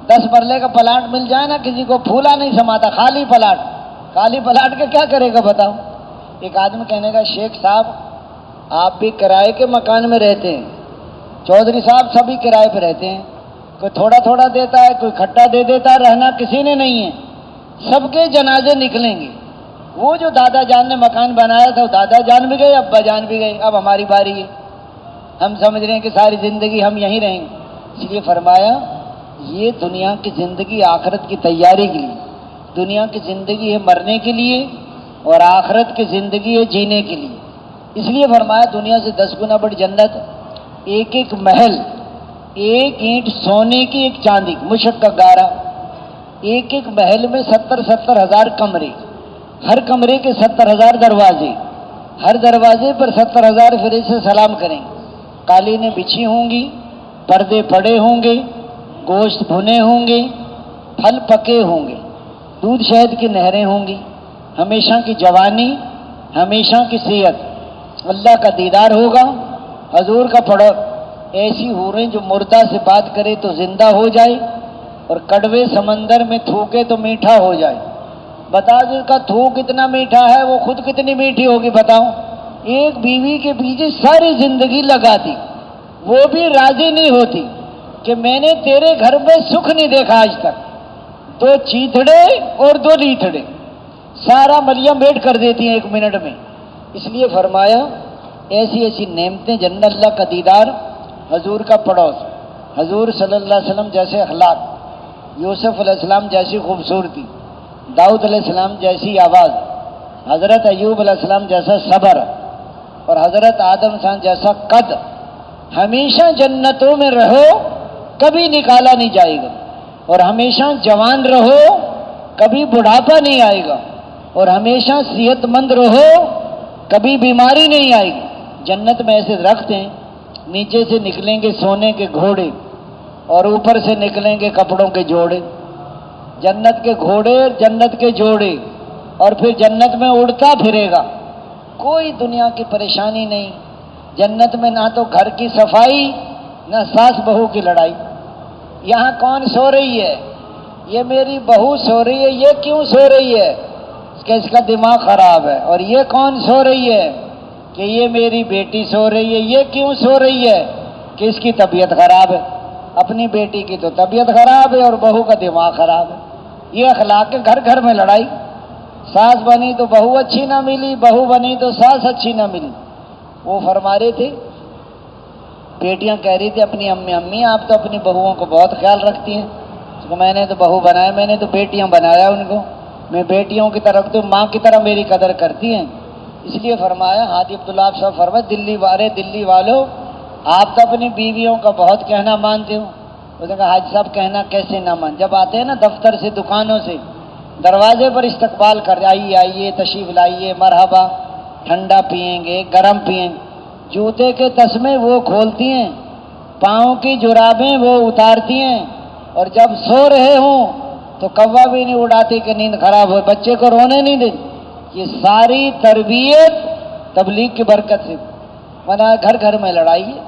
10 مرلے کا پلاٹ مل جائے نا کسی کو، پھولا نہیں سماتا، خالی پلاٹ کے کیا کرے گا بتاؤ۔ ایک آدمی کہنے کا شیخ صاحب آپ بھی کرائے کے مکان میں رہتے ہیں، چودھری صاحب سبھی کرائے پہ رہتے ہیں، کوئی تھوڑا تھوڑا دیتا ہے، کوئی کھٹا دے دیتا ہے، رہنا کسی نے نہیں ہے، سب کے جنازے نکلیں گے۔ وہ جو دادا جان نے مکان بنایا تھا وہ دادا جان بھی گئے، ابا جان بھی گئے، اب ہماری باری ہے، ہم سمجھ رہے ہیں کہ ساری زندگی ہم یہیں رہیں گے۔ اس لیے فرمایا یہ دنیا کی زندگی آخرت کی تیاری کے لیے، دنیا کی زندگی ہے مرنے کے لیے اور آخرت کی زندگی ہے جینے کے لیے۔ اس لیے فرمایا دنیا سے 10 گنا بڑی جنت، ایک ایک محل، ایک اینٹ سونے کی ایک چاندی کی، مشک کا گارا، ایک ایک محل میں 70 ہزار کمرے، ہر کمرے کے 70,000 دروازے، ہر دروازے پر 70,000 فرشتے سلام کریں گے، قالینیں بچھی ہوں گی، پردے پڑے ہوں گے، گوشت بھنے ہوں گے، پھل پکے ہوں گے، دودھ شہد کی نہریں ہوں گی، ہمیشہ کی جوانی، ہمیشہ کی صحت، اللہ کا دیدار ہوگا، حضور کا پڑھو، ایسی حوریں جو مردہ سے بات کرے تو زندہ ہو جائے اور کڑوے سمندر میں تھوکے تو میٹھا ہو جائے۔ بتا جس کا تھوک اتنا میٹھا ہے وہ خود کتنی میٹھی ہوگی بتاؤ۔ ایک بیوی کے پیچھے ساری زندگی لگا دی، وہ بھی راضی نہیں ہوتی، کہ میں نے تیرے گھر میں سکھ نہیں دیکھا آج تک، 2 چیتڑے اور 2 لیتڑے، سارا ملیا میٹ کر دیتی ہیں 1 منٹ میں۔ اس لیے فرمایا ایسی ایسی نعمتیں، جنت اللہ کا دیدار، حضور کا پڑوس، حضور صلی اللہ علیہ وسلم جیسے اخلاق، یوسف علیہ السلام جیسی خوبصورتی، داؤد علیہ السلام جیسی آواز، حضرت ایوب علیہ السلام جیسا صبر، اور حضرت آدم علیہ السلام جیسا قد۔ ہمیشہ جنتوں میں رہو، کبھی نکالا نہیں جائے گا، اور ہمیشہ جوان رہو، کبھی بڑھاپا نہیں آئے گا، اور ہمیشہ صحت مند رہو، کبھی بیماری نہیں آئے گی۔ جنت میں ایسے درخت ہیں، نیچے سے نکلیں گے سونے کے گھوڑے اور اوپر سے نکلیں گے کپڑوں کے جوڑے۔ جنت کے گھوڑے، جنت کے جوڑے، اور پھر جنت میں اڑتا پھرے گا، کوئی دنیا کی پریشانی نہیں۔ جنت میں نہ تو گھر کی صفائی، نہ ساس بہو کی لڑائی۔ یہاں کون سو رہی ہے؟ یہ میری بہو سو رہی ہے، یہ کیوں سو رہی ہے؟ اس کا دماغ خراب ہے۔ اور یہ کون سو رہی ہے؟ کہ یہ میری بیٹی سو رہی ہے، یہ کیوں سو رہی ہے؟ کہ اس کی طبیعت خراب ہے۔ اپنی بیٹی کی تو طبیعت خراب ہے اور بہو کا دماغ خراب ہے۔ یہ اخلاق ہے، گھر گھر میں لڑائی۔ ساس بنی تو بہو اچھی نہ ملی، بہو بنی تو ساس اچھی نہ ملی۔ وہ فرما رہے تھے، بیٹیاں کہہ رہی تھی اپنی امی آپ تو اپنی بہوؤں کو بہت خیال رکھتی ہیں۔ اس کو میں نے تو بہو بنایا، میں نے تو بیٹیاں بنایا ان کو، میں بیٹیوں کی طرف تو ماں کی طرح میری قدر کرتی ہیں۔ اس لیے فرمایا، حاجی عبداللہ صاحب فرمایا، دلی والوں آپ تو اپنی بیویوں کا بہت کہنا مانتے ہو۔ اس نے کہا حاج صاحب کہنا کیسے نہ مان، جب آتے ہیں نا دفتر سے، دکانوں سے، دروازے پر استقبال کر، آئیے تشریف لائیے، مرحبا، ٹھنڈا پئیں گے، گرم پئیں گے، جوتے کے تسمے وہ کھولتی ہیں، پاؤں کی جرابیں وہ اتارتی ہیں، اور جب سو رہے ہوں تو کوا بھی نہیں اڑاتی کہ نیند خراب ہو، بچے کو رونے نہیں دیتی۔ یہ ساری تربیت تبلیغ کی برکت سے، ورنہ گھر گھر میں لڑائی ہے۔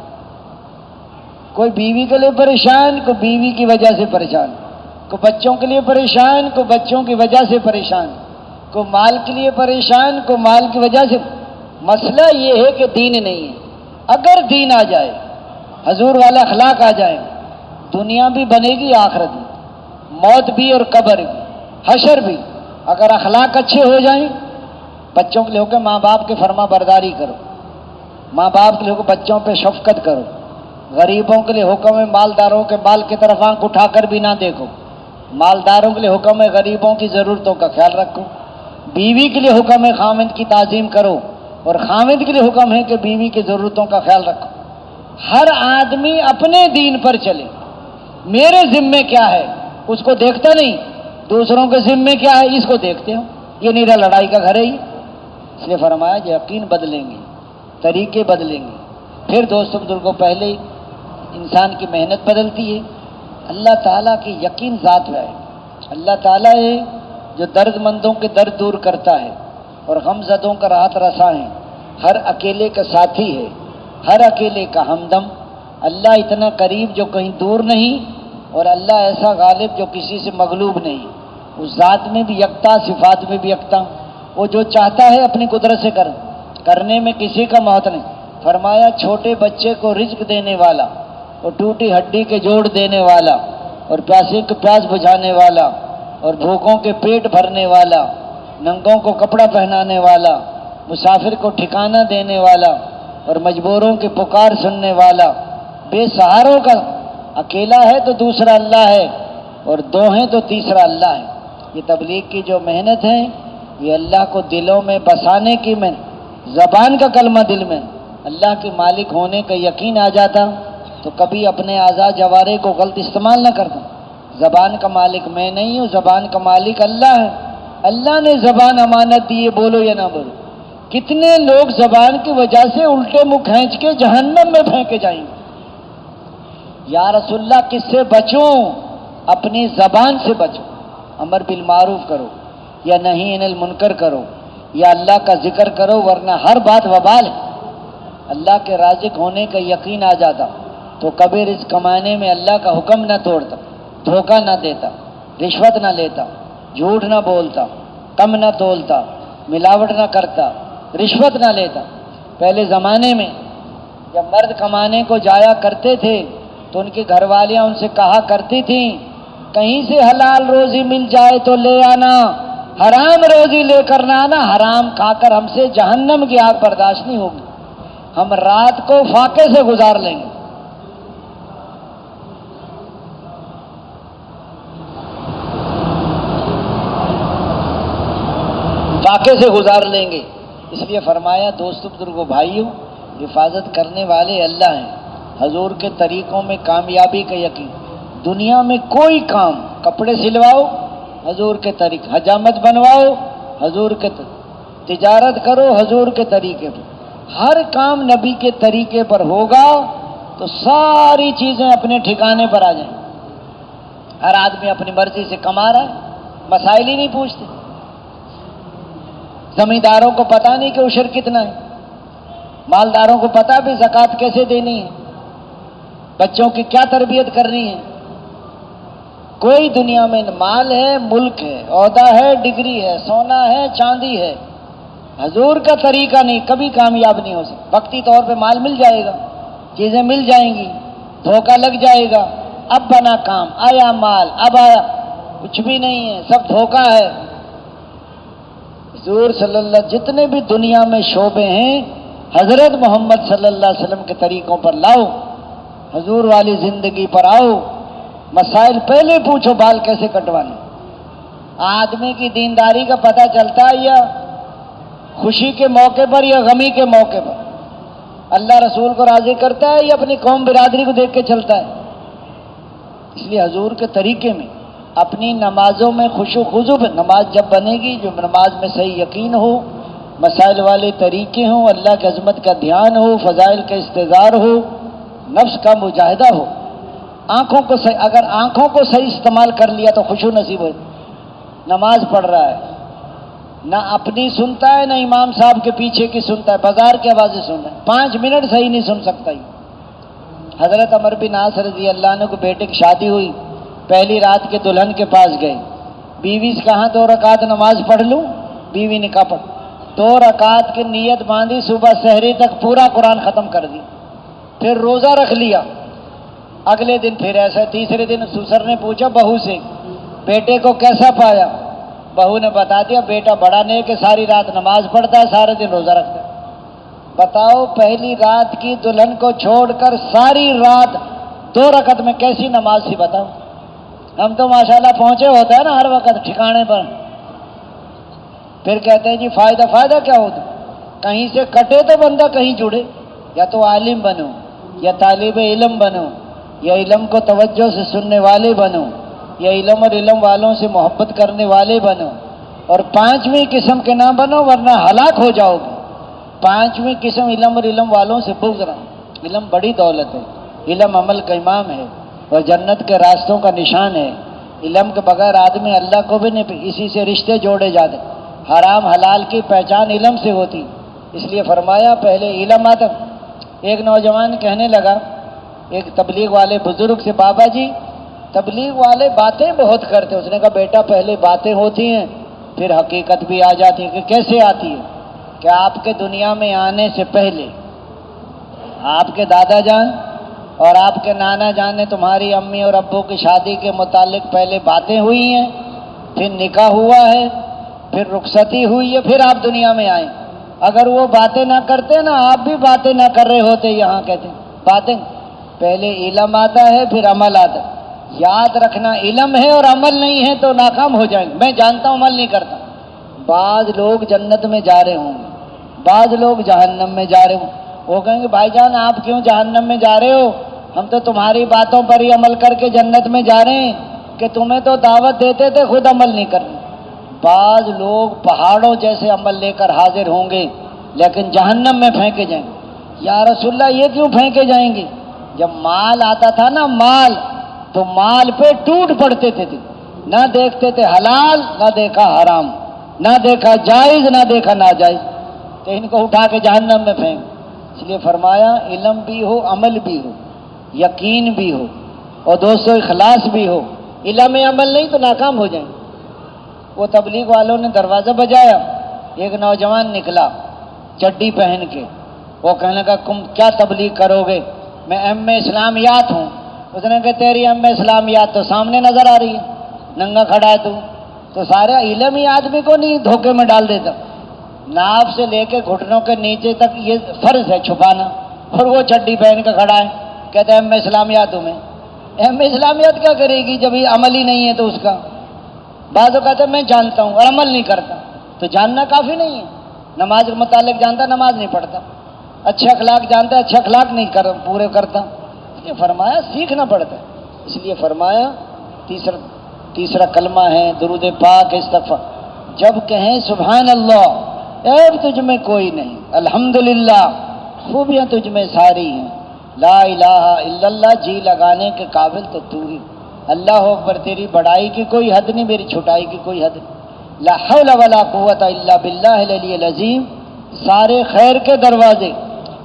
کوئی بیوی کے لیے پریشان، کوئی بیوی کی وجہ سے پریشان، کوئی بچوں کے لیے پریشان، کوئی بچوں کی وجہ سے پریشان، کوئی مال کے لیے پریشان، کوئی مال کی وجہ سے۔ مسئلہ یہ ہے کہ دین نہیں ہے۔ اگر دین آ جائے، حضور والا اخلاق آ جائے، دنیا بھی بنے گی، آخرت بھی، موت بھی اور قبر بھی، حشر بھی۔ اگر اخلاق اچھے ہو جائیں، بچوں کے لیے ہو کہ ماں باپ کی فرما برداری کرو، ماں باپ کے لیے ہو کہ بچوں پہ شفقت کرو، غریبوں کے لیے حکم ہے مالداروں کے مال کی طرف آنکھ اٹھا کر بھی نہ دیکھو، مالداروں کے لیے حکم ہے غریبوں کی ضرورتوں کا خیال رکھو، بیوی کے لیے حکم ہے خاوند کی تعظیم کرو، اور خاوند کے لیے حکم ہے کہ بیوی کی ضرورتوں کا خیال رکھو۔ ہر آدمی اپنے دین پر چلے، میرے ذمے کیا ہے اس کو دیکھتا نہیں، دوسروں کے ذمے کیا ہے اس کو دیکھتے ہو۔ یہ نیرا لڑائی کا گھر ہے ہی۔ اس لیے فرمایا یقین بدلیں گے، طریقے بدلیں گے۔ پھر دوستوں بزرگوں، پہلے انسان کی محنت بدلتی ہے، اللہ تعالیٰ کی یقین ذات ہے۔ اللہ تعالیٰ ہے جو درد مندوں کے درد دور کرتا ہے اور غم زدوں کا راحت رساں ہے، ہر اکیلے کا ساتھی ہے، ہر اکیلے کا ہمدم۔ اللہ اتنا قریب جو کہیں دور نہیں، اور اللہ ایسا غالب جو کسی سے مغلوب نہیں، اس ذات میں بھی یکتا، صفات میں بھی یکتا۔ وہ جو چاہتا ہے اپنی قدرت سے کرنے میں کسی کا موت نہیں۔ فرمایا چھوٹے بچے کو رزق دینے والا، اور ٹوٹی ہڈی کے جوڑ دینے والا، اور پیاسے کو پیاس بجھانے والا، اور بھوکوں کے پیٹ بھرنے والا، ننگوں کو کپڑا پہنانے والا، مسافر کو ٹھکانہ دینے والا، اور مجبوروں کی پکار سننے والا، بے سہاروں کا اکیلا ہے تو دوسرا اللہ ہے، اور دو ہیں تو تیسرا اللہ ہے۔ یہ تبلیغ کی جو محنت ہے، یہ اللہ کو دلوں میں بسانے کی محنت۔ زبان کا کلمہ دل میں، اللہ کے مالک ہونے کا یقین آ جاتا تو کبھی اپنے اعضاء جوارح کو غلط استعمال نہ کرتا۔ زبان کا مالک میں نہیں ہوں، زبان کا مالک اللہ ہے۔ اللہ نے زبان امانت دی ہے، بولو یا نہ بولو۔ کتنے لوگ زبان کی وجہ سے الٹے منہ کھینچ کے جہنم میں پھینکے جائیں گے۔ یا رسول اللہ کس سے بچوں؟ اپنی زبان سے بچو، امر بالمعروف کرو یا نہی عن المنکر کرو، یا اللہ کا ذکر کرو، ورنہ ہر بات وبال ہے۔ اللہ کے رازق ہونے کا یقین آ جاتا تو کبھی رزق کمانے میں اللہ کا حکم نہ توڑتا، دھوکہ نہ دیتا، رشوت نہ لیتا، جھوٹ نہ بولتا، کم نہ تولتا، ملاوٹ نہ کرتا، رشوت نہ لیتا۔ پہلے زمانے میں جب مرد کمانے کو جایا کرتے تھے تو ان کی گھر والیاں ان سے کہا کرتی تھیں کہیں سے حلال روزی مل جائے تو لے آنا، حرام روزی لے کر نہ آنا، حرام کھا کر ہم سے جہنم کی آگ برداشت نہیں ہوگی، ہم رات کو فاقے سے گزار لیں گے۔ فاقے سے گزار لیں گے۔ اس لیے فرمایا دوستو بزرگوں بھائیوں، حفاظت کرنے والے اللہ ہیں۔ حضور کے طریقوں میں کامیابی کا یقین، دنیا میں کوئی کام، کپڑے سلواؤ حضور کے طریقے، حجامت بنواؤ حضور کے تجارت کرو حضور کے طریقے پر، ہر کام نبی کے طریقے پر ہوگا تو ساری چیزیں اپنے ٹھکانے پر آ جائیں۔ ہر آدمی اپنی مرضی سے کما رہا ہے، مسائل ہی نہیں پوچھتے۔ زمینداروں کو پتہ نہیں کہ عشر کتنا ہے، مالداروں کو پتہ بھی زکوٰۃ کیسے دینی ہے، بچوں کی کیا تربیت کرنی ہے۔ کوئی دنیا میں مال ہے، ملک ہے، عہدہ ہے، ڈگری ہے، سونا ہے، چاندی ہے، حضور کا طریقہ نہیں، کبھی کامیاب نہیں ہو سکتا۔ وقتی طور پہ مال مل جائے گا، چیزیں مل جائیں گی، دھوکہ لگ جائے گا، اب بنا کام، آیا مال، اب آیا، کچھ بھی نہیں ہے، سب دھوکہ ہے۔ حضور صلی اللہ جتنے بھی دنیا میں شعبے ہیں حضرت محمد صلی اللہ علیہ وسلم کے طریقوں پر لاؤ، حضور والی زندگی پر آؤ، مسائل پہلے پوچھو بال کیسے کٹوانے۔ آدمی کی دینداری کا پتہ چلتا ہے یا خوشی کے موقع پر یا غمی کے موقع پر، اللہ رسول کو راضی کرتا ہے یا اپنی قوم برادری کو دیکھ کے چلتا ہے۔ اس لیے حضور کے طریقے میں اپنی نمازوں میں خشوع خضوع، نماز جب بنے گی جو نماز میں صحیح یقین ہو، مسائل والے طریقے ہوں، اللہ کی عظمت کا دھیان ہو، فضائل کا استحضار ہو، نفس کا مجاہدہ ہو، آنکھوں کو صحیح، اگر آنکھوں کو صحیح استعمال کر لیا تو خشوع نصیب ہو۔ نماز پڑھ رہا ہے، نہ اپنی سنتا ہے نہ امام صاحب کے پیچھے کی سنتا ہے، بازار کی آوازیں سن رہا ہے، 5 منٹ صحیح نہیں سن سکتا ہی۔ حضرت عمر بن عاص رضی اللہ عنہ کو بیٹے کی شادی ہوئی، پہلی رات کے دلہن کے پاس گئے، بیوی سے کہا 2 رکعت نماز پڑھ لوں، بیوی نے کہا پڑھ، 2 رکعت کی نیت باندھی، صبح سحری تک پورا قرآن ختم کر دی، پھر روزہ رکھ لیا۔ اگلے دن پھر ایسا، تیسرے دن سسر نے پوچھا بہو سے بیٹے کو کیسا پایا، بہو نے بتا دیا بیٹا بڑا نیک ہے، ساری رات نماز پڑھتا ہے، سارے دن روزہ رکھتا ہے۔ بتاؤ پہلی رات کی دلہن کو چھوڑ کر ساری رات 2 رکعت میں کیسی نماز تھی بتاؤ۔ ہم تو ماشاءاللہ پہنچے ہوتا ہے نا ہر وقت ٹھکانے پر، پھر کہتے ہیں جی فائدہ کیا ہوتا، کہیں سے کٹے تو بندہ کہیں جڑے، یا تو عالم بنو یا طالب علم بنو یا علم کو توجہ سے سننے والے بنو یا علم اور علم والوں سے محبت کرنے والے بنو، اور 5ویں قسم کے نہ بنو ورنہ ہلاک ہو جاؤ گے۔ 5ویں قسم علم اور علم والوں سے بغض رہا۔ علم بڑی دولت ہے، علم عمل کا امام ہے اور جنت کے راستوں کا نشان ہے۔ علم کے بغیر آدمی اللہ کو بھی نہیں، اسی سے رشتے جوڑے جاتے، حرام حلال کی پہچان علم سے ہوتی، اس لیے فرمایا پہلے علم آتا۔ ایک نوجوان کہنے لگا ایک تبلیغ والے بزرگ سے، بابا جی تبلیغ والے باتیں بہت کرتے، اس نے کہا بیٹا پہلے باتیں ہوتی ہیں پھر حقیقت بھی آ جاتی ہے۔ کہ کیسے آتی ہے؟ کہ آپ کے دنیا میں آنے سے پہلے آپ کے دادا جان اور آپ کے نانا جان نے تمہاری امی اور ابو کی شادی کے متعلق پہلے باتیں ہوئی ہیں، پھر نکاح ہوا ہے، پھر رخصتی ہوئی ہے، پھر آپ دنیا میں آئے۔ اگر وہ باتیں نہ کرتے نا، آپ بھی باتیں نہ کر رہے ہوتے۔ یہاں کہتے ہیں باتیں پہلے علم آتا ہے پھر عمل آتا ہے۔ یاد رکھنا علم ہے اور عمل نہیں ہے تو ناکام ہو جائیں گے۔ میں جانتا ہوں عمل نہیں کرتا، بعض لوگ جنت میں جا رہے ہوں گے، بعض لوگ جہنم میں جا رہے ہوں۔ وہ کہیں گے بھائی جان آپ کیوں جہنم میں جا رہے ہو، ہم تو تمہاری باتوں پر ہی عمل کر کے جنت میں جا رہے ہیں، کہ تمہیں تو دعوت دیتے تھے خود عمل نہیں کرنے۔ بعض لوگ پہاڑوں جیسے عمل لے کر حاضر ہوں گے لیکن جہنم میں پھینکے جائیں گے۔ یا رسول اللہ یہ کیوں پھینکے جائیں گے؟ جب مال آتا تھا نا مال، تو مال پہ ٹوٹ پڑتے تھے، نہ دیکھتے تھے حلال نہ دیکھا حرام، نہ دیکھا جائز نہ دیکھا ناجائز، تو ان کو اٹھا کے جہنم میں پھینک۔ اس لیے فرمایا علم بھی ہو، عمل بھی ہو، یقین بھی ہو، اور دوستو اخلاص بھی ہو۔ علم عمل نہیں تو ناکام ہو جائیں۔ وہ تبلیغ والوں نے دروازہ بجایا، ایک نوجوان نکلا چڈی پہن کے، وہ کہنے لگا تم کیا تبلیغ کرو گے؟ میں ایم اے اسلامیات ہوں، اس نے کہا تیری ام اسلامیات تو سامنے نظر آ رہی ہے، ننگا کھڑا ہے تو سارا علم ہی آدمی کو نہیں دھوکے میں ڈال دیتا۔ ناف سے لے کے گھٹنوں کے نیچے تک یہ فرض ہے چھپانا، اور وہ چڈی پہن کے کھڑا ہے، کہتا ہے ام اسلامیات میں۔ ایم اسلامیات کیا کرے گی جب یہ عمل ہی نہیں ہے تو اس کا؟ بعض کہتے ہیں میں جانتا ہوں اور عمل نہیں کرتا، تو جاننا کافی نہیں ہے۔ نماز کے متعلق جانتا، نماز نہیں پڑھتا، اچھے اخلاق جانتا ہے، اچھے اخلاق نہیں پورے کرتا۔ اس لیے فرمایا سیکھنا پڑتا ہے۔ اس لیے فرمایا تیسرا کلمہ ہے درود پاک استغفار، جب کہیں سبحان اللہ عیب تجھ میں کوئی نہیں، الحمدللہ خوبیاں تجھ میں ساری ہیں، لا الہ الا اللہ جی لگانے کے قابل تو تو ہی، اللہ اکبر تیری بڑائی کی کوئی حد نہیں، میری چھٹائی کی کوئی حد نہیں، لا حول ولا قوت الا باللہ العلی العظیم، سارے خیر کے دروازے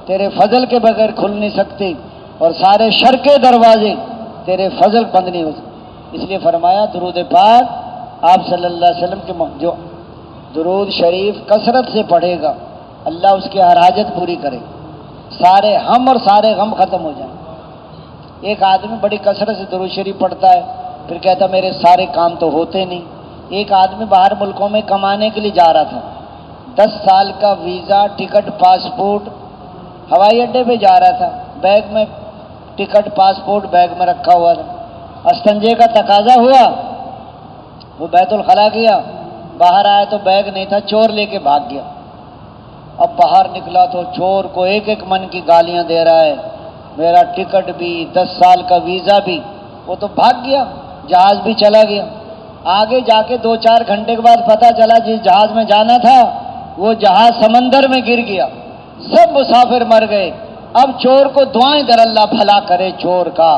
تیرے فضل کے بغیر کھل نہیں سکتے، اور سارے شر کے دروازے تیرے فضل بند نہیں ہو سکتے۔ اس لیے فرمایا درود پاک آپ صلی اللہ علیہ وسلم کے جو درود شریف کثرت سے پڑھے گا اللہ اس کی ہر حاجت پوری کرے، سارے ہم اور سارے غم ختم ہو جائیں۔ ایک آدمی بڑی کثرت سے درود شریف پڑھتا ہے، پھر کہتا میرے سارے کام تو ہوتے نہیں۔ ایک آدمی باہر ملکوں میں کمانے کے لیے جا رہا تھا، 10 سال کا ویزا، ٹکٹ، پاسپورٹ، ہوائی اڈے پہ جا رہا تھا، بیگ میں ٹکٹ پاسپورٹ بیگ میں رکھا ہوا تھا، استنجے کا تقاضا ہوا، وہ بیت الخلا گیا، باہر آیا تو بیگ نہیں تھا، چور لے کے بھاگ گیا۔ اب باہر نکلا تو چور کو ایک ایک من کی گالیاں دے رہا ہے، میرا ٹکٹ بھی 10 سال کا ویزا بھی، وہ تو بھاگ گیا، جہاز بھی چلا گیا۔ آگے جا کے 2-4 گھنٹے کے بعد پتہ چلا جس جہاز میں جانا تھا وہ جہاز سمندر میں گر گیا، سب مسافر مر گئے۔ اب چور کو دعائیں در اللہ بھلا کرے چور کا،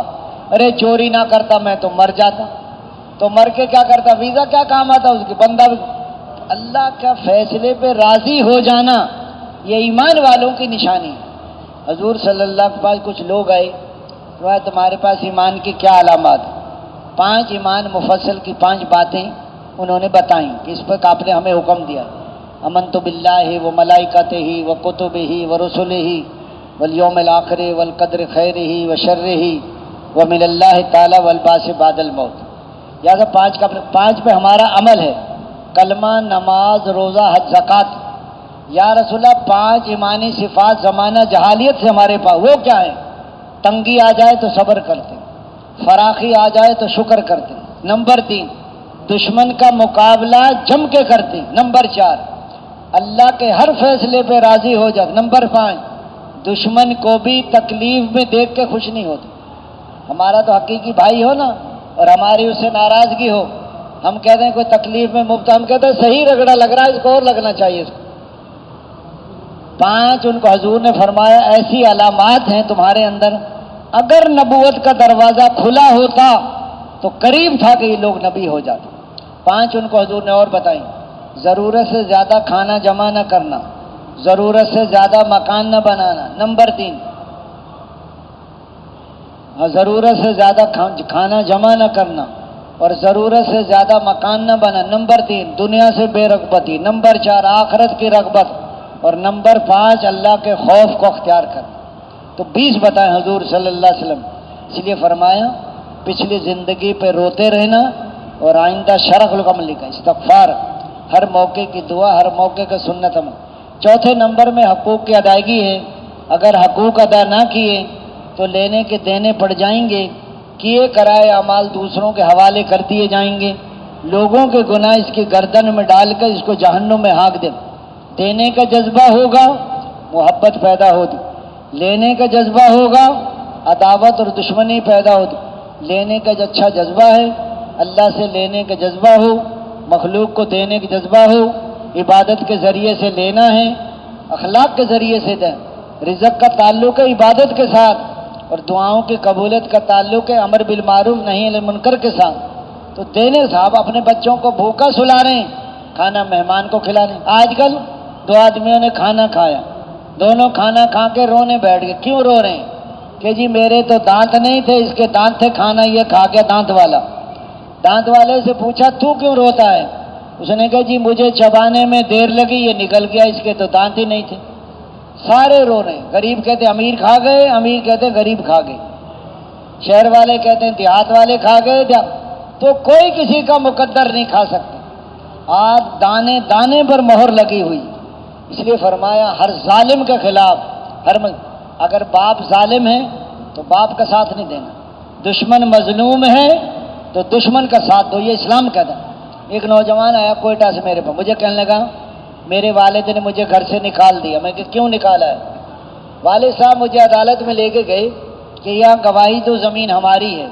ارے چوری نہ کرتا میں تو مر جاتا، تو مر کے کیا کرتا، ویزا کیا کام آتا اس کے، بندہ بھی۔ اللہ کا فیصلے پہ راضی ہو جانا یہ ایمان والوں کی نشانی ہے۔ حضور صلی اللہ کے پاس کچھ لوگ آئے، وہ تمہارے پاس ایمان کی کیا علامات؟ 5 ایمان مفصل کی 5 باتیں انہوں نے بتائیں کہ اس پر آپ نے ہمیں حکم دیا، امنت باللہ و ملائکتہ و کتبہ و رسلہ والیوم الآخر والقدر خیرہ و شرہ ومن اللہ تعالی والبعث بعد الموت۔ لہٰذا 5 پہ ہمارا عمل ہے، کلمہ، نماز، روزہ، حج، زکوٰۃ۔ یا رسول اللہ 5 ایمانی صفات زمانہ جہالیت سے ہمارے پاس، وہ کیا ہے؟ تنگی آ جائے تو صبر کرتے، فراخی آ جائے تو شکر کرتے۔ نمبر 3 دشمن کا مقابلہ جم کے کرتے۔ نمبر 4 اللہ کے ہر فیصلے پہ راضی ہو جاتے۔ نمبر 5 دشمن کو بھی تکلیف میں دیکھ کے خوش نہیں ہوتے۔ ہمارا تو حقیقی بھائی ہو نا اور ہماری اس سے ناراضگی ہو، ہم کہتے ہیں کوئی تکلیف میں مبتلا، ہم کہتے ہیں صحیح رگڑا لگ رہا ہے، اس کو اور لگنا چاہیے اس کو۔ 5 ان کو حضور نے فرمایا ایسی علامات ہیں تمہارے اندر، اگر نبوت کا دروازہ کھلا ہوتا تو قریب تھا کہ یہ لوگ نبی ہو جاتے۔ 5 ان کو حضور نے اور بتائیں، ضرورت سے زیادہ کھانا جمع نہ کرنا، ضرورت سے زیادہ مکان نہ بنانا۔ نمبر 3 ضرورت سے زیادہ کھانا جمع نہ کرنا اور ضرورت سے زیادہ مکان نہ بنا۔ نمبر 3 دنیا سے بے رغبتی۔ نمبر 4 آخرت کی رغبت، اور نمبر 5 اللہ کے خوف کو اختیار کرنا۔ تو 20 بتائیں حضور صلی اللہ علیہ وسلم۔ اس لیے فرمایا پچھلی زندگی پہ روتے رہنا اور آئندہ شرح العمل لکھا، استغفار، ہر موقع کی دعا، ہر موقع کا سنت عمل۔ 4 نمبر میں حقوق کی ادائیگی ہے، اگر حقوق ادا نہ کیے تو لینے کے دینے پڑ جائیں گے، کیے کرائے اعمال دوسروں کے حوالے کر دیے جائیں گے، لوگوں کے گناہ اس کی گردن میں ڈال کر اس کو جہنم میں ہانک دیں۔ دینے کا جذبہ ہوگا محبت پیدا ہوگی، لینے کا جذبہ ہوگا عداوت اور دشمنی پیدا ہوگی۔ لینے کا جو اچھا جذبہ ہے، اللہ سے لینے کا جذبہ ہو، مخلوق کو دینے کا جذبہ ہو، عبادت کے ذریعے سے لینا ہے، اخلاق کے ذریعے سے دیں۔ رزق کا تعلق ہے عبادت کے ساتھ، اور دعاؤں کی قبولیت کا تعلق ہے امر بالمعروف نہی عن المنکر کے ساتھ۔ تو دینے صاحب اپنے بچوں کو بھوکا سلا رہے ہیں، کھانا مہمان کو کھلا رہے ہیں۔ آج کل 2 آدمیوں نے کھانا کھایا، دونوں کھانا کھا کے رونے بیٹھ گئے۔ کیوں رو رہے ہیں؟ کہ جی میرے تو دانت نہیں تھے، اس کے دانت تھے، کھانا یہ کھا گیا دانت والا۔ دانت والے سے پوچھا تو کیوں روتا ہے؟ اس نے کہا جی مجھے چبانے میں دیر لگی، یہ نکل گیا، اس کے تو دانت ہی نہیں تھے۔ سارے رو رہے ہیں، غریب کہتے امیر کھا گئے، امیر کہتے غریب کھا گئے۔ شہر والے کہتے ہیں دیہات والے کھا گئے تو کوئی کسی کا مقدر نہیں کھا سکتا. آج دانے دانے پر مہر لگی ہوئی. اس لیے فرمایا ہر ظالم کے خلاف اگر باپ ظالم ہے تو باپ کا ساتھ نہیں دینا، دشمن مظلوم ہے تو دشمن کا ساتھ دو، یہ اسلام کہتا ہے. ایک نوجوان آیا کوئٹہ سے میرے پاس، مجھے کہنے لگا میرے والد نے مجھے گھر سے نکال دیا. میں کہ کیوں نکالا ہے؟ والد صاحب مجھے عدالت میں لے کے گئے کہ یہاں گواہی دو زمین ہماری ہے.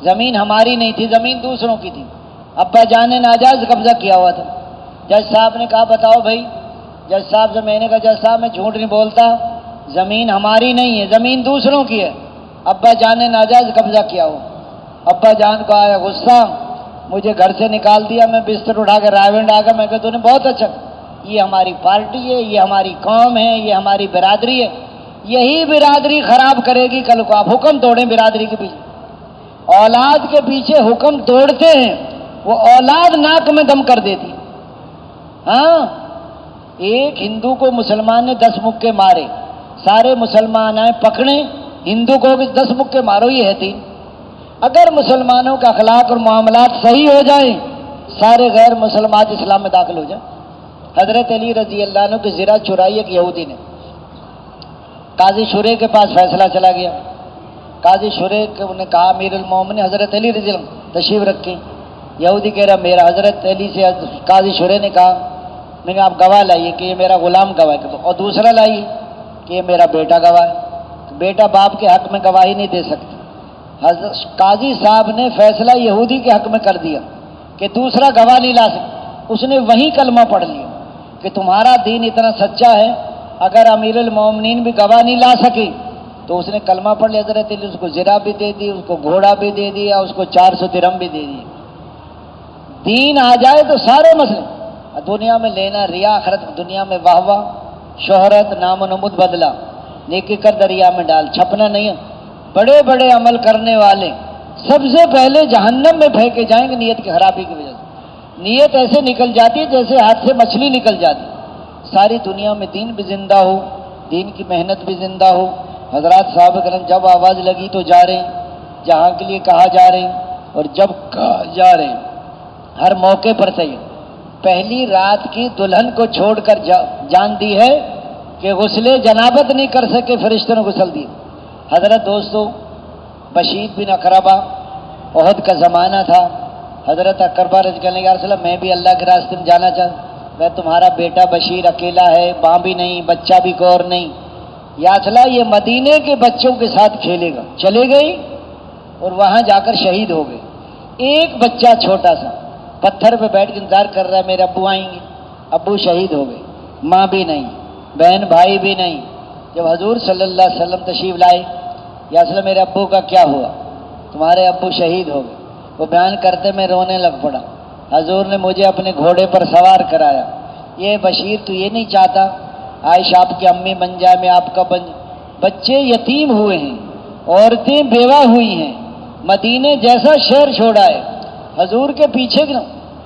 زمین ہماری نہیں تھی، زمین دوسروں کی تھی. ابا جان نے ناجائز قبضہ کیا ہوا تھا. جج صاحب نے کہا بتاؤ بھائی. جج صاحب سے میں نے کہا جج صاحب میں جھوٹ نہیں بولتا، زمین ہماری نہیں ہے، زمین دوسروں کی ہے. ابا جان نے ناجائز قبضہ کیا ہو. ابا جان کو آیا غصہ، مجھے گھر سے نکال دیا. میں بستر اٹھا کے رائیونڈ آ گیا. میں کہا تو نے بہت اچھا، یہ ہماری پارٹی ہے، یہ ہماری قوم ہے، یہ ہماری برادری ہے. یہی برادری خراب کرے گی کل کو. آپ حکم توڑیں برادری کے پیچھے، اولاد کے پیچھے حکم توڑتے ہیں، وہ اولاد ناک میں دم کر دیتی. ہاں، ایک ہندو کو مسلمان نے 10 مکے مارے، سارے مسلمان آئے پکڑے، ہندو کو بھی 10 مکے مارو، یہ ہے 3. اگر مسلمانوں کا اخلاق اور معاملات صحیح ہو جائیں، سارے غیر مسلمان اسلام میں داخل ہو جائیں. حضرت علی رضی اللہ عنہ کی زرہ چرائی ایک یہودی نے. قاضی شورے کے پاس فیصلہ چلا گیا. قاضی شورے نے کہا امیر المومنین حضرت علی رضی اللہ عنہ تشریف رکھیں. یہودی کہہ رہا میرا. حضرت علی سے قاضی شورے نے کہا، میں نے کہا آپ گواہ لائیے کہ یہ میرا غلام گواہ ہے، اور دوسرا لائیے کہ یہ میرا بیٹا گواہ ہے. بیٹا باپ کے حق میں گواہی نہیں دے سکتا. قاضی صاحب نے فیصلہ یہودی کے حق میں کر دیا کہ دوسرا گواہ نہیں لا سکتا. اس نے وہیں کلمہ پڑھ لیا کہ تمہارا دین اتنا سچا ہے، اگر امیر المومنین بھی گواہ نہیں لا سکے تو اس نے کلمہ پڑھ لیا. حضرت علی اس کو زرہ بھی دے دی، اس کو گھوڑا بھی دے دیا، اس کو 400 درہم بھی دے دی. دین آ جائے تو سارے مسئلے دنیا میں لینا ریا، آخرت دنیا میں واہ واہ، شہرت، نام و نمود بدلا، نیکی کر دریا میں ڈال، چھپنا نہیں ہے. بڑے بڑے عمل کرنے والے سب سے پہلے جہنم میں پھینکے جائیں گے نیت کی خرابی کی وجہ سے. نیت ایسے نکل جاتی ہے جیسے ہاتھ سے مچھلی نکل جاتی. ساری دنیا میں دین بھی زندہ ہو، دین کی محنت بھی زندہ ہو. حضرات صحابہ کرام جب آواز لگی تو جا رہے ہیں، جہاں کے لیے کہا جا رہے ہیں، اور جب کہا جا رہے ہیں ہر موقع پر صحیح. پہلی رات کی دلہن کو چھوڑ کر جان دی ہے کہ غسل جنابت نہیں کر سکے، فرشتوں نے غسل دی. حضرت دوستو بشیر بن اقربہ، احد کا زمانہ تھا. حضرت اقربہ رضی اللہ عنہ یا رسول اللہ میں بھی اللہ کے راستے میں جانا چاہتا. میں تمہارا بیٹا بشیر اکیلا ہے، ماں بھی نہیں، بچہ بھی اور نہیں. یا رسول اللہ یہ مدینے کے بچوں کے ساتھ کھیلے گا. چلے گئی اور وہاں جا کر شہید ہو گئے. ایک بچہ چھوٹا سا پتھر پہ بیٹھ کے انتظار کر رہا ہے میرے ابو آئیں گے. ابو شہید ہو گئے، ماں بھی نہیں، بہن بھائی بھی نہیں. جب حضور صلی اللہ علیہ وسلم تشریف لائے، یا رسول اللہ میرے ابو کا کیا ہوا؟ تمہارے ابو شہید ہو گئے. وہ بیان کرتے میں رونے لگ پڑا. حضور نے مجھے اپنے گھوڑے پر سوار کرایا. یہ بشیر تو یہ نہیں چاہتا عائشہ آپ کی امی بن جائے، میں آپ کا بن. بچے یتیم ہوئے ہیں، عورتیں بیوہ ہوئی ہیں، مدینے جیسا شہر چھوڑا ہے. حضور کے پیچھے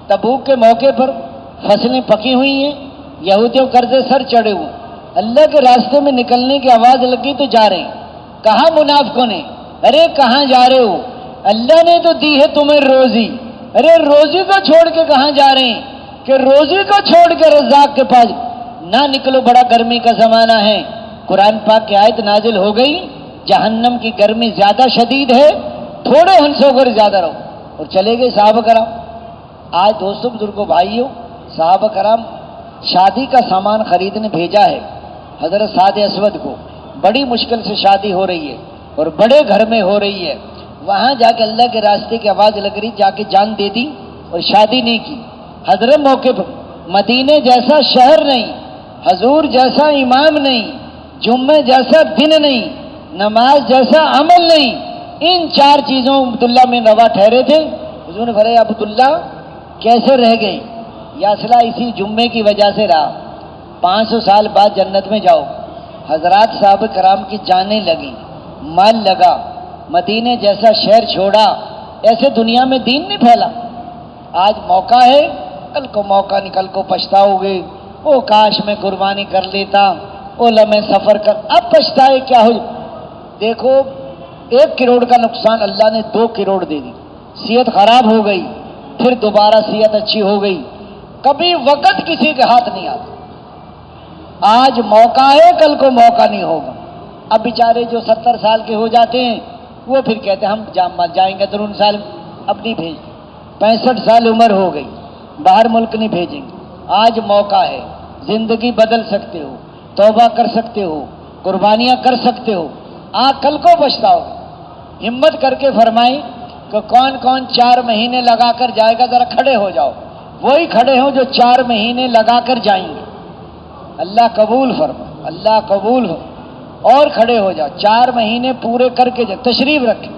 تبوک کے موقع پر فصلیں پکی ہوئی ہیں، یہودیوں قرضے سر چڑھے ہوئے. اللہ کے راستے میں نکلنے کی آواز لگی تو جا رہے ہیں. کہا منافقوں نے ارے کہاں جا رہے ہو؟ اللہ نے تو دی ہے تمہیں روزی. ارے روزی کو چھوڑ کے کہاں جا رہے ہیں؟ کہ روزی کو چھوڑ کے رزاق کے پاس نہ نکلو، بڑا گرمی کا زمانہ ہے. قرآن پاک کی آیت نازل ہو گئی، جہنم کی گرمی زیادہ شدید ہے، تھوڑے ہنسو کر زیادہ رہو. اور چلے گئے صحابہ کرام. آج دوستوں بزرگوں بھائیوں، صحابہ کرام شادی کا سامان خریدنے بھیجا ہے حضرت سعد اسود کو. بڑی مشکل سے شادی ہو رہی ہے اور بڑے گھر میں ہو رہی ہے. وہاں جا کے اللہ کے راستے کی آواز لگ رہی، جا کے جان دے دی اور شادی نہیں کی. حضرت موقع پر مدینے جیسا شہر نہیں، حضور جیسا امام نہیں، جمعہ جیسا دن نہیں، نماز جیسا عمل نہیں. ان 4 چیزوں عبداللہ میں روا ٹھہرے تھے. حضور نے فرمایا عبداللہ کیسے رہ گئے؟ یا اصلہ اسی جمعے کی وجہ سے رہا. 500 سال بعد جنت میں جاؤ. حضرات صحابہ کرام کی جانیں لگی، مال لگا، مدینے جیسا شہر چھوڑا. ایسے دنیا میں دین نہیں پھیلا. آج موقع ہے، کل کو موقع نکل کو پچھتاؤ گے. او کاش میں قربانی کر لیتا، او لمحے سفر کر. اب پچھتائے کیا ہو؟ دیکھو 1 کروڑ کا نقصان اللہ نے 2 کروڑ دے دی، صحت خراب ہو گئی، پھر دوبارہ صحت اچھی ہو گئی، کبھی وقت کسی کے ہاتھ نہیں آتا۔ آج موقع ہے، کل کو موقع نہیں ہوگا۔ اب بیچارے جو 70 سال کے ہو جاتے ہیں وہ پھر کہتے ہیں ہم جائیں گے درون سال، اب نہیں بھیجتے۔ 65 سال عمر ہو گئی، باہر ملک نہیں بھیجیں گے۔ آج موقع ہے، زندگی بدل سکتے ہو، توبہ کر سکتے ہو، قربانیاں کر سکتے ہو، کل کو پچھتاؤ گے۔ ہمت کر کے فرمائی کہ کون کون 4 مہینے لگا کر جائے گا، ذرا کھڑے ہو جاؤ۔ وہی کھڑے ہوں جو 4 مہینے لگا کر جائیں گے۔ اللہ قبول فرما، اللہ قبول ہو۔ اور کھڑے ہو جاؤ، 4 مہینے پورے کر کے جاؤ۔ تشریف رکھے،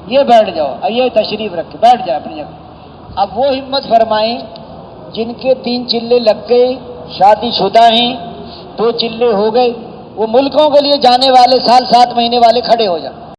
یہ بیٹھ جاؤ، یہ تشریف رکھے، بیٹھ جائے اپنی جگہ۔ اب وہ ہمت فرمائیں جن کے 3 چلے لگ گئے، شادی شدہ ہیں، 2 چلے ہو گئے، وہ ملکوں کے لیے جانے والے سال 7 مہینے والے کھڑے ہو جائیں۔